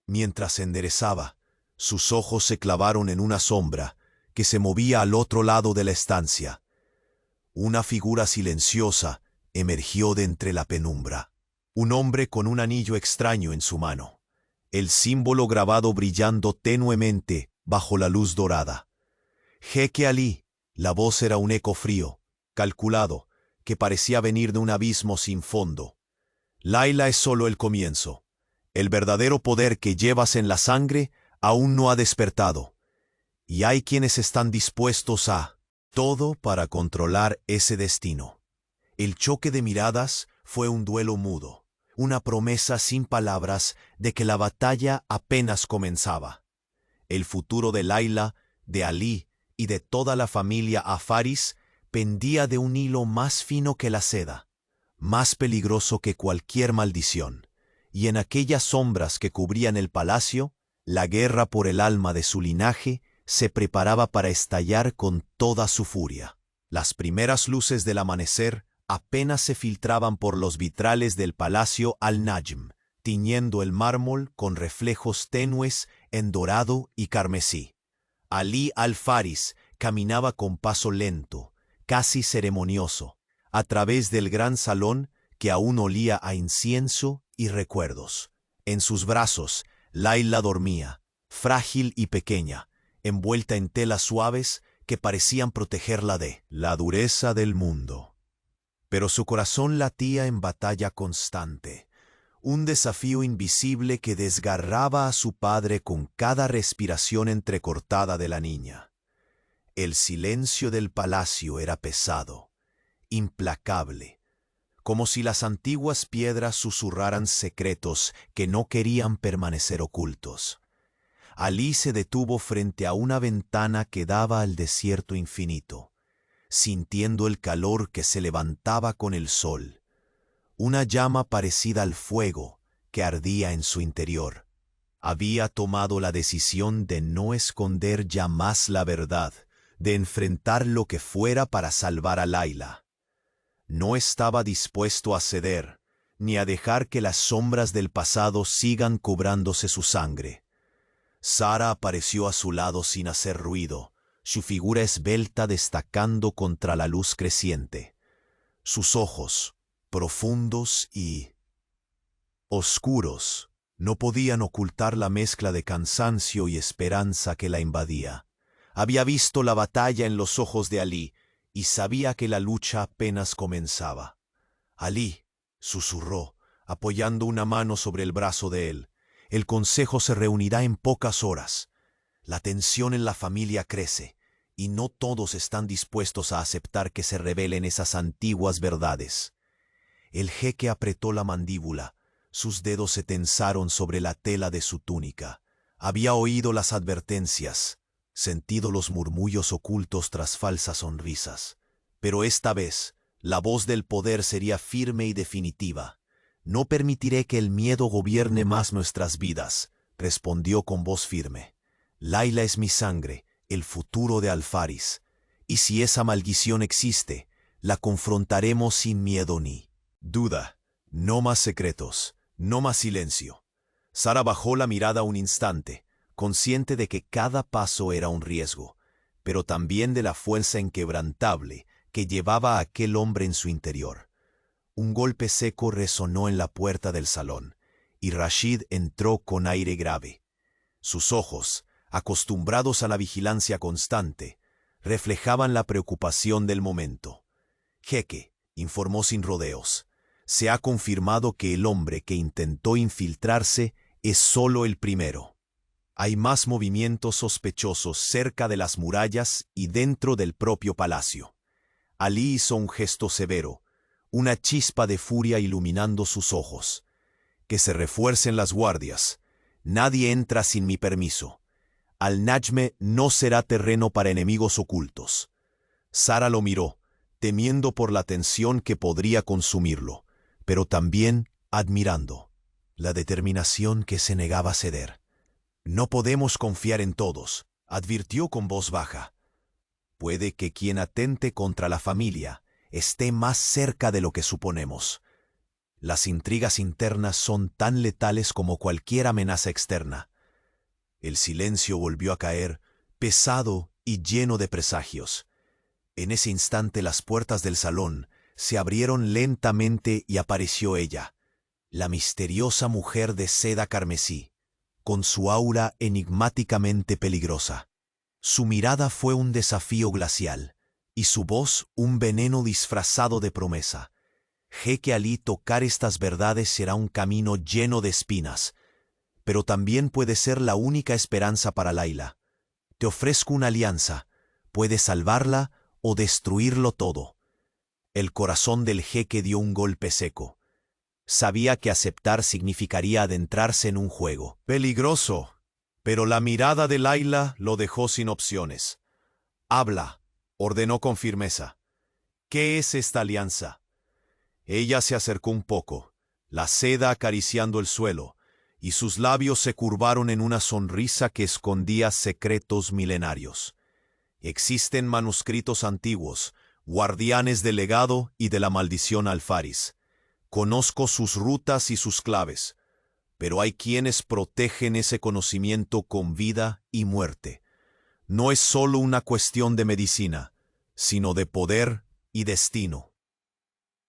S1: Mientras se enderezaba, sus ojos se clavaron en una sombra que se movía al otro lado de la estancia. Una figura silenciosa emergió de entre la penumbra. Un hombre con un anillo extraño en su mano, el símbolo grabado brillando tenuemente bajo la luz dorada. «Jeque Alí», la voz era un eco frío, calculado, que parecía venir de un abismo sin fondo. «Laila es solo el comienzo. El verdadero poder que llevas en la sangre aún no ha despertado. Y hay quienes están dispuestos a todo para controlar ese destino». El choque de miradas fue un duelo mudo, una promesa sin palabras de que la batalla apenas comenzaba. El futuro de Laila, de Alí y de toda la familia Afaris pendía de un hilo más fino que la seda, más peligroso que cualquier maldición, y en aquellas sombras que cubrían el palacio, la guerra por el alma de su linaje se preparaba para estallar con toda su furia. Las primeras luces del amanecer apenas se filtraban por los vitrales del palacio Al-Najm, tiñendo el mármol con reflejos tenues en dorado y carmesí. Alí al-Faris caminaba con paso lento, casi ceremonioso, a través del gran salón que aún olía a incienso y recuerdos. En sus brazos, Laila dormía, frágil y pequeña, envuelta en telas suaves que parecían protegerla de la dureza del mundo. Pero su corazón latía en batalla constante, un desafío invisible que desgarraba a su padre con cada respiración entrecortada de la niña. El silencio del palacio era pesado, implacable, como si las antiguas piedras susurraran secretos que no querían permanecer ocultos. Alí se detuvo frente a una ventana que daba al desierto infinito, sintiendo el calor que se levantaba con el sol, una llama parecida al fuego que ardía en su interior. Había tomado la decisión de no esconder ya más la verdad, de enfrentar lo que fuera para salvar a Laila. No estaba dispuesto a ceder, ni a dejar que las sombras del pasado sigan cobrándose su sangre. Sara apareció a su lado sin hacer ruido, su figura esbelta destacando contra la luz creciente. Sus ojos, profundos y oscuros, no podían ocultar la mezcla de cansancio y esperanza que la invadía. Había visto la batalla en los ojos de Alí y sabía que la lucha apenas comenzaba. «Alí», susurró, apoyando una mano sobre el brazo de él, «el consejo se reunirá en pocas horas. La tensión en la familia crece, y no todos están dispuestos a aceptar que se revelen esas antiguas verdades. El jeque apretó la mandíbula, sus dedos se tensaron sobre la tela de su túnica. Había oído las advertencias, sentido los murmullos ocultos tras falsas sonrisas. Pero esta vez, la voz del poder sería firme y definitiva. «No permitiré que el miedo gobierne más nuestras vidas», respondió con voz firme. «Layla es mi sangre, el futuro de Alfaris, y si esa maldición existe, la confrontaremos sin miedo ni duda. No más secretos, no más silencio». Sara bajó la mirada un instante, consciente de que cada paso era un riesgo, pero también de la fuerza inquebrantable que llevaba a aquel hombre en su interior. Un golpe seco resonó en la puerta del salón, y Rashid entró con aire grave. Sus ojos, acostumbrados a la vigilancia constante, reflejaban la preocupación del momento. «Jeque», informó sin rodeos, «se ha confirmado que el hombre que intentó infiltrarse es solo el primero. Hay más movimientos sospechosos cerca de las murallas y dentro del propio palacio». Alí hizo un gesto severo, una chispa de furia iluminando sus ojos. «Que se refuercen las guardias. Nadie entra sin mi permiso. Al-Najme no será terreno para enemigos ocultos». Sara lo miró, temiendo por la tensión que podría consumirlo, pero también admirando la determinación que se negaba a ceder. «No podemos confiar en todos», advirtió con voz baja. «Puede que quien atente contra la familia esté más cerca de lo que suponemos. Las intrigas internas son tan letales como cualquier amenaza externa». El silencio volvió a caer, pesado y lleno de presagios. En ese instante las puertas del salón se abrieron lentamente y apareció ella, la misteriosa mujer de seda carmesí, con su aura enigmáticamente peligrosa. Su mirada fue un desafío glacial, y su voz un veneno disfrazado de promesa. «Jeque Alí, tocar estas verdades será un camino lleno de espinas, pero también puede ser la única esperanza para Layla. Te ofrezco una alianza, puedes salvarla o destruirlo todo». El corazón del jeque dio un golpe seco. Sabía que aceptar significaría adentrarse en un juego peligroso, pero la mirada de Layla lo dejó sin opciones. «Habla», ordenó con firmeza. «¿Qué es esta alianza?» Ella se acercó un poco, la seda acariciando el suelo, y sus labios se curvaron en una sonrisa que escondía secretos milenarios. «Existen manuscritos antiguos, guardianes del legado y de la maldición Alfaris. Conozco sus rutas y sus claves, pero hay quienes protegen ese conocimiento con vida y muerte. No es solo una cuestión de medicina, sino de poder y destino».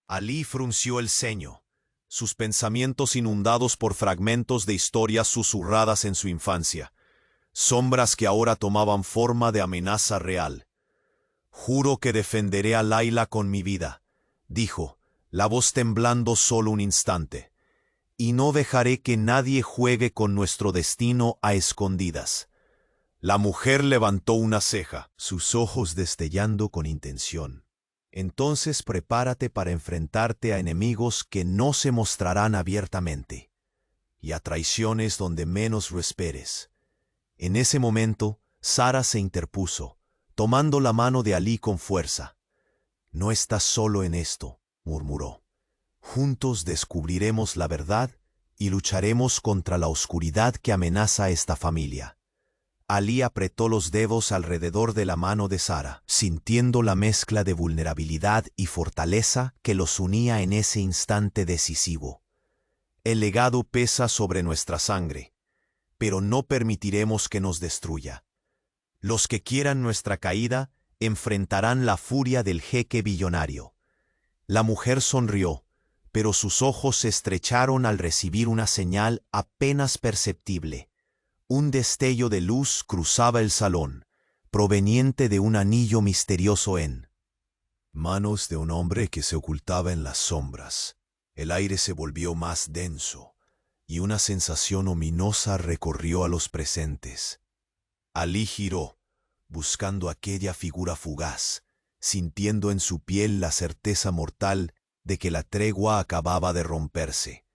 S1: Alí frunció el ceño, sus pensamientos inundados por fragmentos de historias susurradas en su infancia, sombras que ahora tomaban forma de amenaza real. «Juro que defenderé a Layla con mi vida», dijo, la voz temblando solo un instante, «y no dejaré que nadie juegue con nuestro destino a escondidas». La mujer levantó una ceja, sus ojos destellando con intención. «Entonces prepárate para enfrentarte a enemigos que no se mostrarán abiertamente, y a traiciones donde menos lo esperes». En ese momento, Sara se interpuso, tomando la mano de Alí con fuerza. «No estás solo en esto», murmuró. «Juntos descubriremos la verdad y lucharemos contra la oscuridad que amenaza a esta familia». Alí apretó los dedos alrededor de la mano de Sara, sintiendo la mezcla de vulnerabilidad y fortaleza que los unía en ese instante decisivo. «El legado pesa sobre nuestra sangre, pero no permitiremos que nos destruya. Los que quieran nuestra caída enfrentarán la furia del jeque billonario». La mujer sonrió, pero sus ojos se estrecharon al recibir una señal apenas perceptible. Un destello de luz cruzaba el salón, proveniente de un anillo misterioso en manos de un hombre que se ocultaba en las sombras. El aire se volvió más denso, y una sensación ominosa recorrió a los presentes. Alí giró, buscando aquella figura fugaz, sintiendo en su piel la certeza mortal de que la tregua acababa de romperse.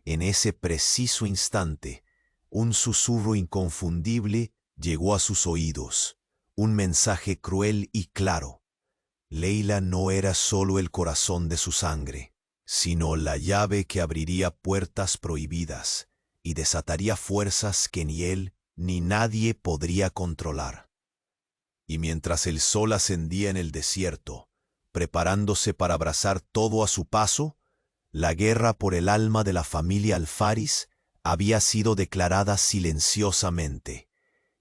S1: En ese preciso instante, un susurro inconfundible llegó a sus oídos, un mensaje cruel y claro. Leila no era solo el corazón de su sangre, sino la llave que abriría puertas prohibidas y desataría fuerzas que ni él ni nadie podría controlar. Y mientras el sol ascendía en el desierto, preparándose para abrazar todo a su paso, la guerra por el alma de la familia Alfaris había sido declarada silenciosamente,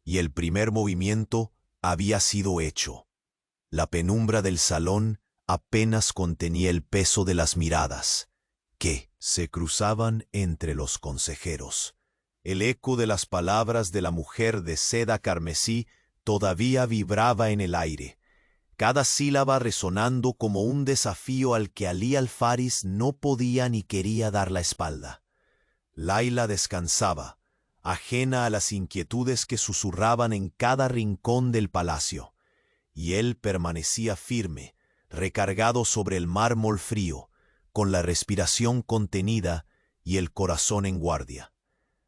S1: y el primer movimiento había sido hecho. La penumbra del salón apenas contenía el peso de las miradas que se cruzaban entre los consejeros. El eco de las palabras de la mujer de seda carmesí todavía vibraba en el aire, cada sílaba resonando como un desafío al que Alí Alfaris no podía ni quería dar la espalda. Laila descansaba, ajena a las inquietudes que susurraban en cada rincón del palacio, y él permanecía firme, recargado sobre el mármol frío, con la respiración contenida y el corazón en guardia.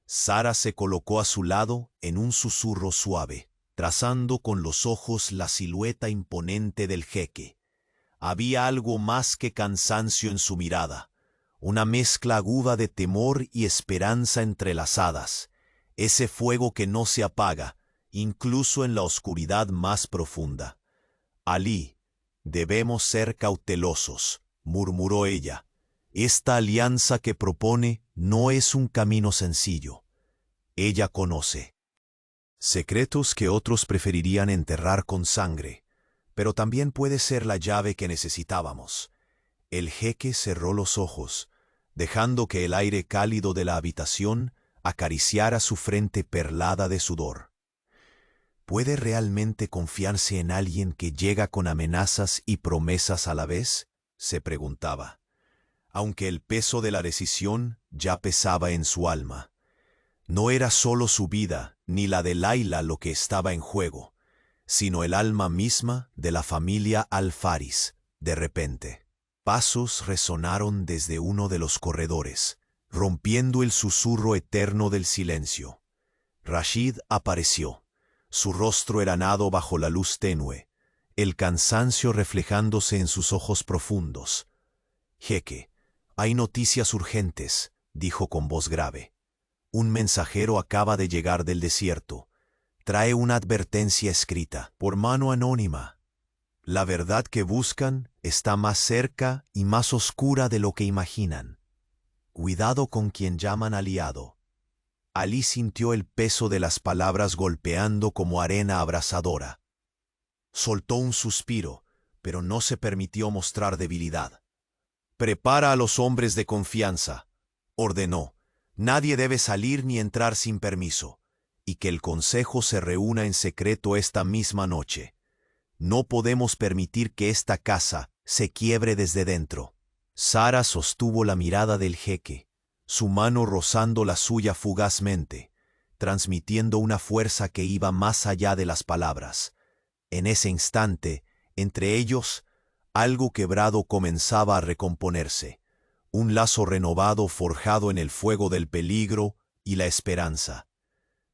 S1: Sara se colocó a su lado en un susurro suave, trazando con los ojos la silueta imponente del jeque. Había algo más que cansancio en su mirada, una mezcla aguda de temor y esperanza entrelazadas, ese fuego que no se apaga, incluso en la oscuridad más profunda. Alí, debemos ser cautelosos, murmuró ella. Esta alianza que propone no es un camino sencillo. Ella conoce secretos que otros preferirían enterrar con sangre, pero también puede ser la llave que necesitábamos. El jeque cerró los ojos, dejando que el aire cálido de la habitación acariciara su frente perlada de sudor. ¿Puede realmente confiarse en alguien que llega con amenazas y promesas a la vez?, se preguntaba, aunque el peso de la decisión ya pesaba en su alma. No era solo su vida ni la de Laila lo que estaba en juego, sino el alma misma de la familia Alfaris. De repente, pasos resonaron desde uno de los corredores, rompiendo el susurro eterno del silencio. Rashid apareció, su rostro eranado bajo la luz tenue, el cansancio reflejándose en sus ojos profundos. «Jeque, hay noticias urgentes», dijo con voz grave. «Un mensajero acaba de llegar del desierto. Trae una advertencia escrita, por mano anónima. La verdad que buscan está más cerca y más oscura de lo que imaginan. Cuidado con quien llaman aliado». Alí sintió el peso de las palabras golpeando como arena abrasadora. Soltó un suspiro, pero no se permitió mostrar debilidad. «Prepara a los hombres de confianza», ordenó. «Nadie debe salir ni entrar sin permiso, y que el consejo se reúna en secreto esta misma noche. No podemos permitir que esta casa se quiebre desde dentro». Sara sostuvo la mirada del jeque, su mano rozando la suya fugazmente, transmitiendo una fuerza que iba más allá de las palabras. En ese instante, entre ellos, algo quebrado comenzaba a recomponerse, un lazo renovado forjado en el fuego del peligro y la esperanza.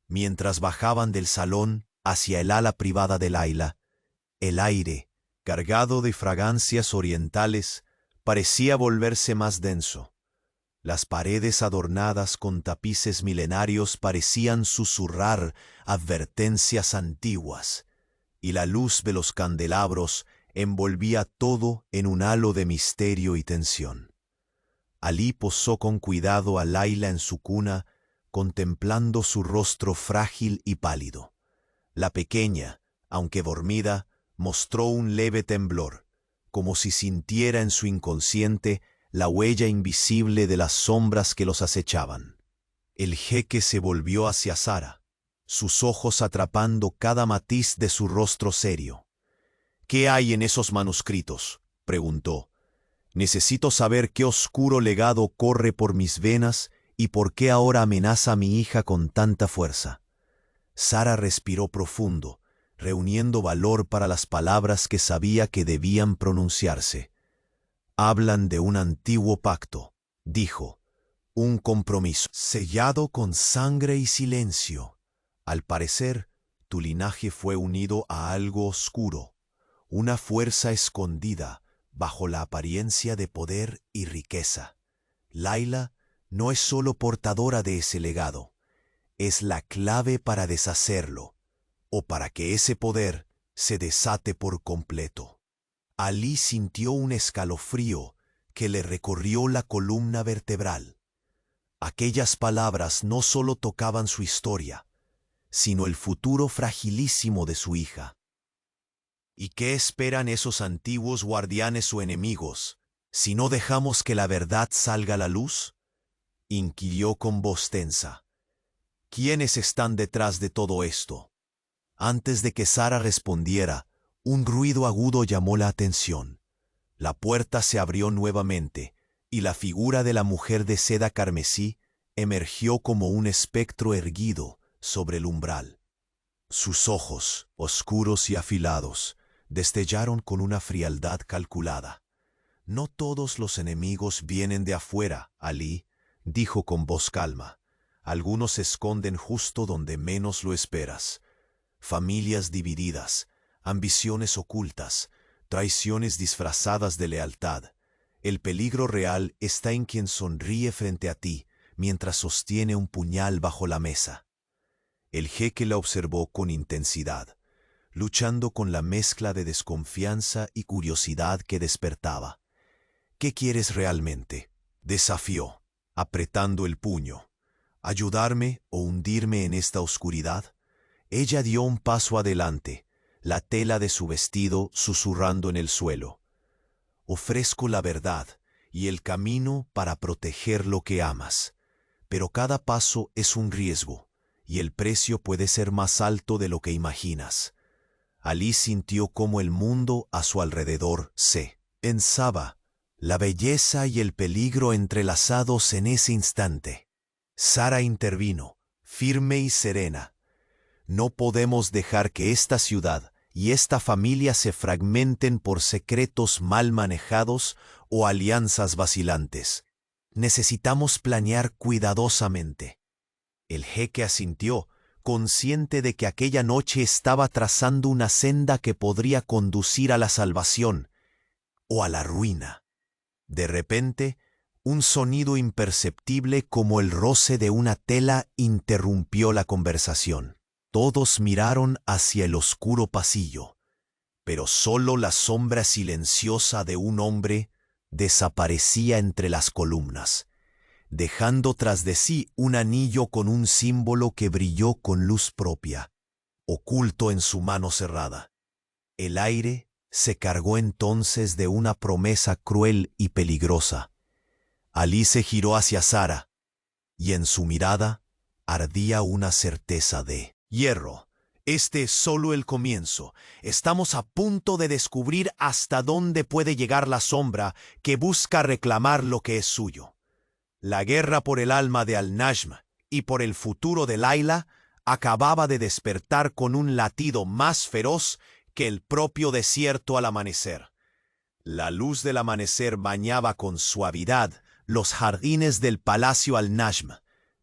S1: Mientras bajaban del salón hacia el ala privada de Laila, el aire, cargado de fragancias orientales, parecía volverse más denso. Las paredes adornadas con tapices milenarios parecían susurrar advertencias antiguas, y la luz de los candelabros envolvía todo en un halo de misterio y tensión. Alí posó con cuidado a Laila en su cuna, contemplando su rostro frágil y pálido. La pequeña, aunque dormida, mostró un leve temblor, como si sintiera en su inconsciente la huella invisible de las sombras que los acechaban. El jeque se volvió hacia Sara, sus ojos atrapando cada matiz de su rostro serio. «¿Qué hay en esos manuscritos?», preguntó. «Necesito saber qué oscuro legado corre por mis venas y por qué ahora amenaza a mi hija con tanta fuerza». Sara respiró profundo, reuniendo valor para las palabras que sabía que debían pronunciarse. «Hablan de un antiguo pacto», dijo, «un compromiso sellado con sangre y silencio. Al parecer, tu linaje fue unido a algo oscuro, una fuerza escondida bajo la apariencia de poder y riqueza. Layla no es solo portadora de ese legado, es la clave para deshacerlo, o para que ese poder se desate por completo». Alí sintió un escalofrío que le recorrió la columna vertebral. Aquellas palabras no solo tocaban su historia, sino el futuro fragilísimo de su hija. ¿Y qué esperan esos antiguos guardianes o enemigos si no dejamos que la verdad salga a la luz?, inquirió con voz tensa. ¿Quiénes están detrás de todo esto? Antes de que Sara respondiera, un ruido agudo llamó la atención. La puerta se abrió nuevamente, y la figura de la mujer de seda carmesí emergió como un espectro erguido sobre el umbral. Sus ojos, oscuros y afilados, destellaron con una frialdad calculada. «No todos los enemigos vienen de afuera, Alí», dijo con voz calma. «Algunos se esconden justo donde menos lo esperas. Familias divididas, ambiciones ocultas, traiciones disfrazadas de lealtad. El peligro real está en quien sonríe frente a ti mientras sostiene un puñal bajo la mesa». El jeque la observó con intensidad, luchando con la mezcla de desconfianza y curiosidad que despertaba. «¿Qué quieres realmente?», desafió, apretando el puño. «¿Ayudarme o hundirme en esta oscuridad?». Ella dio un paso adelante, la tela de su vestido susurrando en el suelo. «Ofrezco la verdad y el camino para proteger lo que amas, pero cada paso es un riesgo, y el precio puede ser más alto de lo que imaginas». Alí sintió cómo el mundo a su alrededor se tensaba, la belleza y el peligro entrelazados en ese instante. Sara intervino, firme y serena. «No podemos dejar que esta ciudad y esta familia se fragmenten por secretos mal manejados o alianzas vacilantes. Necesitamos planear cuidadosamente». El jeque asintió, consciente de que aquella noche estaba trazando una senda que podría conducir a la salvación o a la ruina. De repente, un sonido imperceptible como el roce de una tela interrumpió la conversación. Todos miraron hacia el oscuro pasillo, pero solo la sombra silenciosa de un hombre desaparecía entre las columnas, dejando tras de sí un anillo con un símbolo que brilló con luz propia, oculto en su mano cerrada. El aire se cargó entonces de una promesa cruel y peligrosa. Alí se giró hacia Sara, y en su mirada ardía una certeza de hierro. «Este es solo el comienzo. Estamos a punto de descubrir hasta dónde puede llegar la sombra que busca reclamar lo que es suyo». La guerra por el alma de Al-Najm y por el futuro de Layla acababa de despertar con un latido más feroz que el propio desierto al amanecer. La luz del amanecer bañaba con suavidad los jardines del palacio Al-Najm,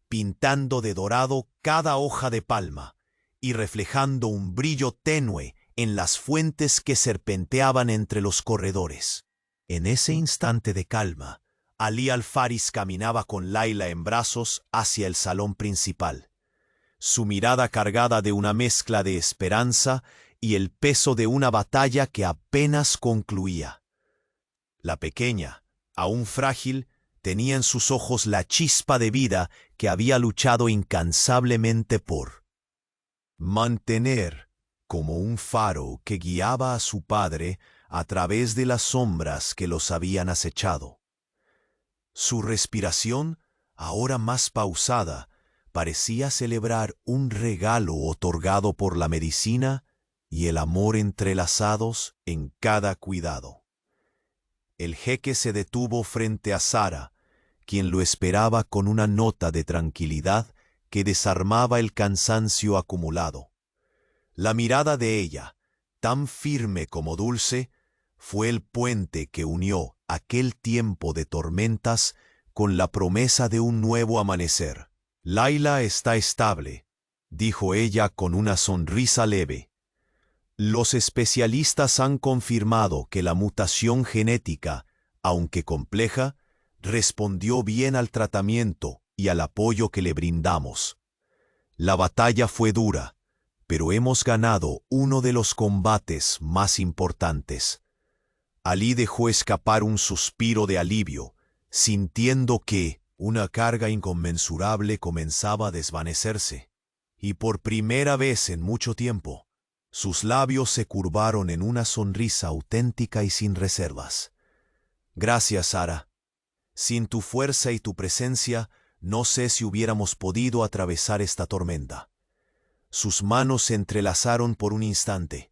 S1: pintando de dorado cada hoja de palma y reflejando un brillo tenue en las fuentes que serpenteaban entre los corredores. En ese instante de calma, Alí al-Faris caminaba con Layla en brazos hacia el salón principal, su mirada cargada de una mezcla de esperanza y el peso de una batalla que apenas concluía. La pequeña, aún frágil, tenía en sus ojos la chispa de vida que había luchado incansablemente por mantener, como un faro que guiaba a su padre a través de las sombras que los habían acechado. Su respiración, ahora más pausada, parecía celebrar un regalo otorgado por la medicina y el amor entrelazados en cada cuidado. El jeque se detuvo frente a Sara, quien lo esperaba con una nota de tranquilidad que desarmaba el cansancio acumulado. La mirada de ella, tan firme como dulce, fue el puente que unió aquel tiempo de tormentas con la promesa de un nuevo amanecer. Layla está estable, dijo ella con una sonrisa leve. Los especialistas han confirmado que la mutación genética, aunque compleja, respondió bien al tratamiento y al apoyo que le brindamos. La batalla fue dura, pero hemos ganado uno de los combates más importantes. Ali dejó escapar un suspiro de alivio, sintiendo que una carga inconmensurable comenzaba a desvanecerse. Y por primera vez en mucho tiempo, sus labios se curvaron en una sonrisa auténtica y sin reservas. Gracias, Sara. Sin tu fuerza y tu presencia, no sé si hubiéramos podido atravesar esta tormenta. Sus manos se entrelazaron por un instante,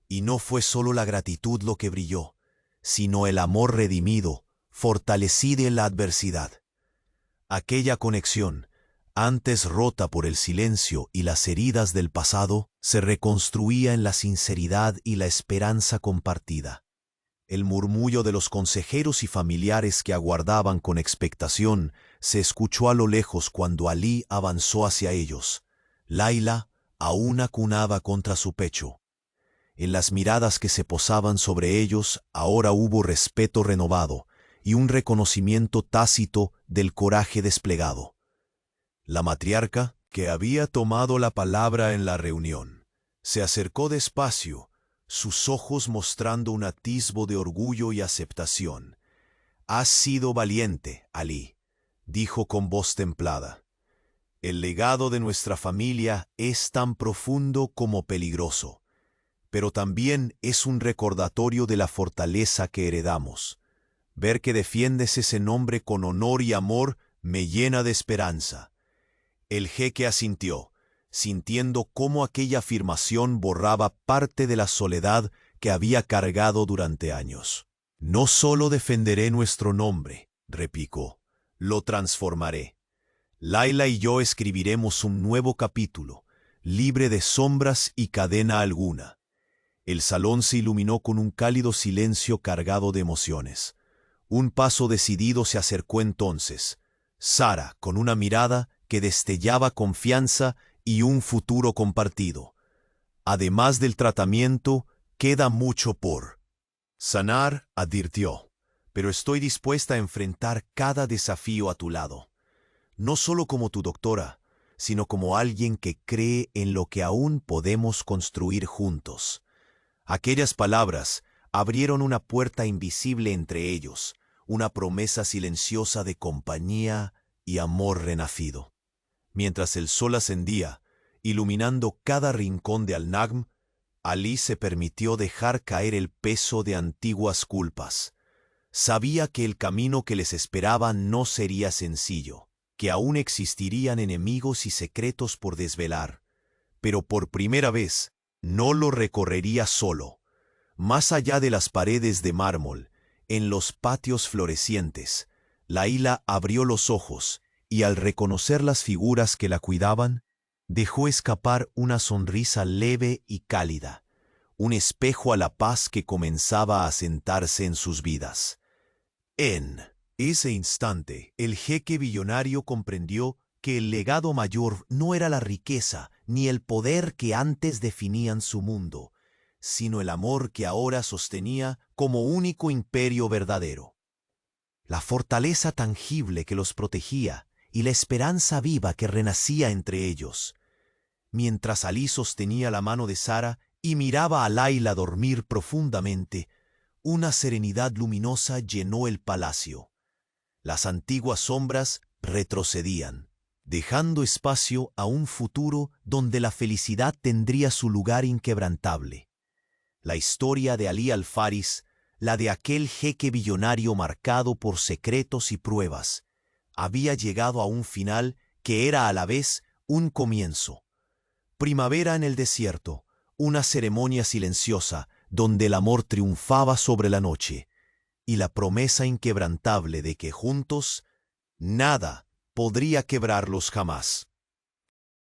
S1: y no fue solo la gratitud lo que brilló, sino el amor redimido, fortalecido en la adversidad. Aquella conexión, antes rota por el silencio y las heridas del pasado, se reconstruía en la sinceridad y la esperanza compartida. El murmullo de los consejeros y familiares que aguardaban con expectación se escuchó a lo lejos cuando Ali avanzó hacia ellos. Layla aún acunaba contra su pecho. En las miradas que se posaban sobre ellos ahora hubo respeto renovado y un reconocimiento tácito del coraje desplegado. La matriarca, que había tomado la palabra en la reunión, se acercó despacio, sus ojos mostrando un atisbo de orgullo y aceptación. «Has sido valiente, Ali», dijo con voz templada. «El legado de nuestra familia es tan profundo como peligroso, pero también es un recordatorio de la fortaleza que heredamos. Ver que defiendes ese nombre con honor y amor me llena de esperanza». El jeque asintió, sintiendo cómo aquella afirmación borraba parte de la soledad que había cargado durante años. «No solo defenderé nuestro nombre», replicó, «lo transformaré. Layla y yo escribiremos un nuevo capítulo, libre de sombras y cadena alguna». El salón se iluminó con un cálido silencio cargado de emociones. Un paso decidido se acercó entonces. Sara, con una mirada que destellaba confianza y un futuro compartido. «Además del tratamiento, queda mucho por sanar», advirtió, «pero estoy dispuesta a enfrentar cada desafío a tu lado. No solo como tu doctora, sino como alguien que cree en lo que aún podemos construir juntos». Aquellas palabras abrieron una puerta invisible entre ellos, una promesa silenciosa de compañía y amor renacido. Mientras el sol ascendía, iluminando cada rincón de Al-Najm, Ali se permitió dejar caer el peso de antiguas culpas. Sabía que el camino que les esperaba no sería sencillo, que aún existirían enemigos y secretos por desvelar, pero por primera vez no lo recorrería solo. Más allá de las paredes de mármol, en los patios florecientes, Layla abrió los ojos y al reconocer las figuras que la cuidaban, dejó escapar una sonrisa leve y cálida, un espejo a la paz que comenzaba a sentarse en sus vidas. En ese instante, el jeque billonario comprendió que el legado mayor no era la riqueza ni el poder que antes definían su mundo, sino el amor que ahora sostenía como único imperio verdadero. La fortaleza tangible que los protegía y la esperanza viva que renacía entre ellos. Mientras Ali sostenía la mano de Sara y miraba a Layla dormir profundamente, una serenidad luminosa llenó el palacio. Las antiguas sombras retrocedían, dejando espacio a un futuro donde la felicidad tendría su lugar inquebrantable. La historia de Ali Al-Faris, la de aquel jeque billonario marcado por secretos y pruebas, había llegado a un final que era a la vez un comienzo. Primavera en el desierto, una ceremonia silenciosa donde el amor triunfaba sobre la noche, y la promesa inquebrantable de que juntos nada podría quebrarlos jamás.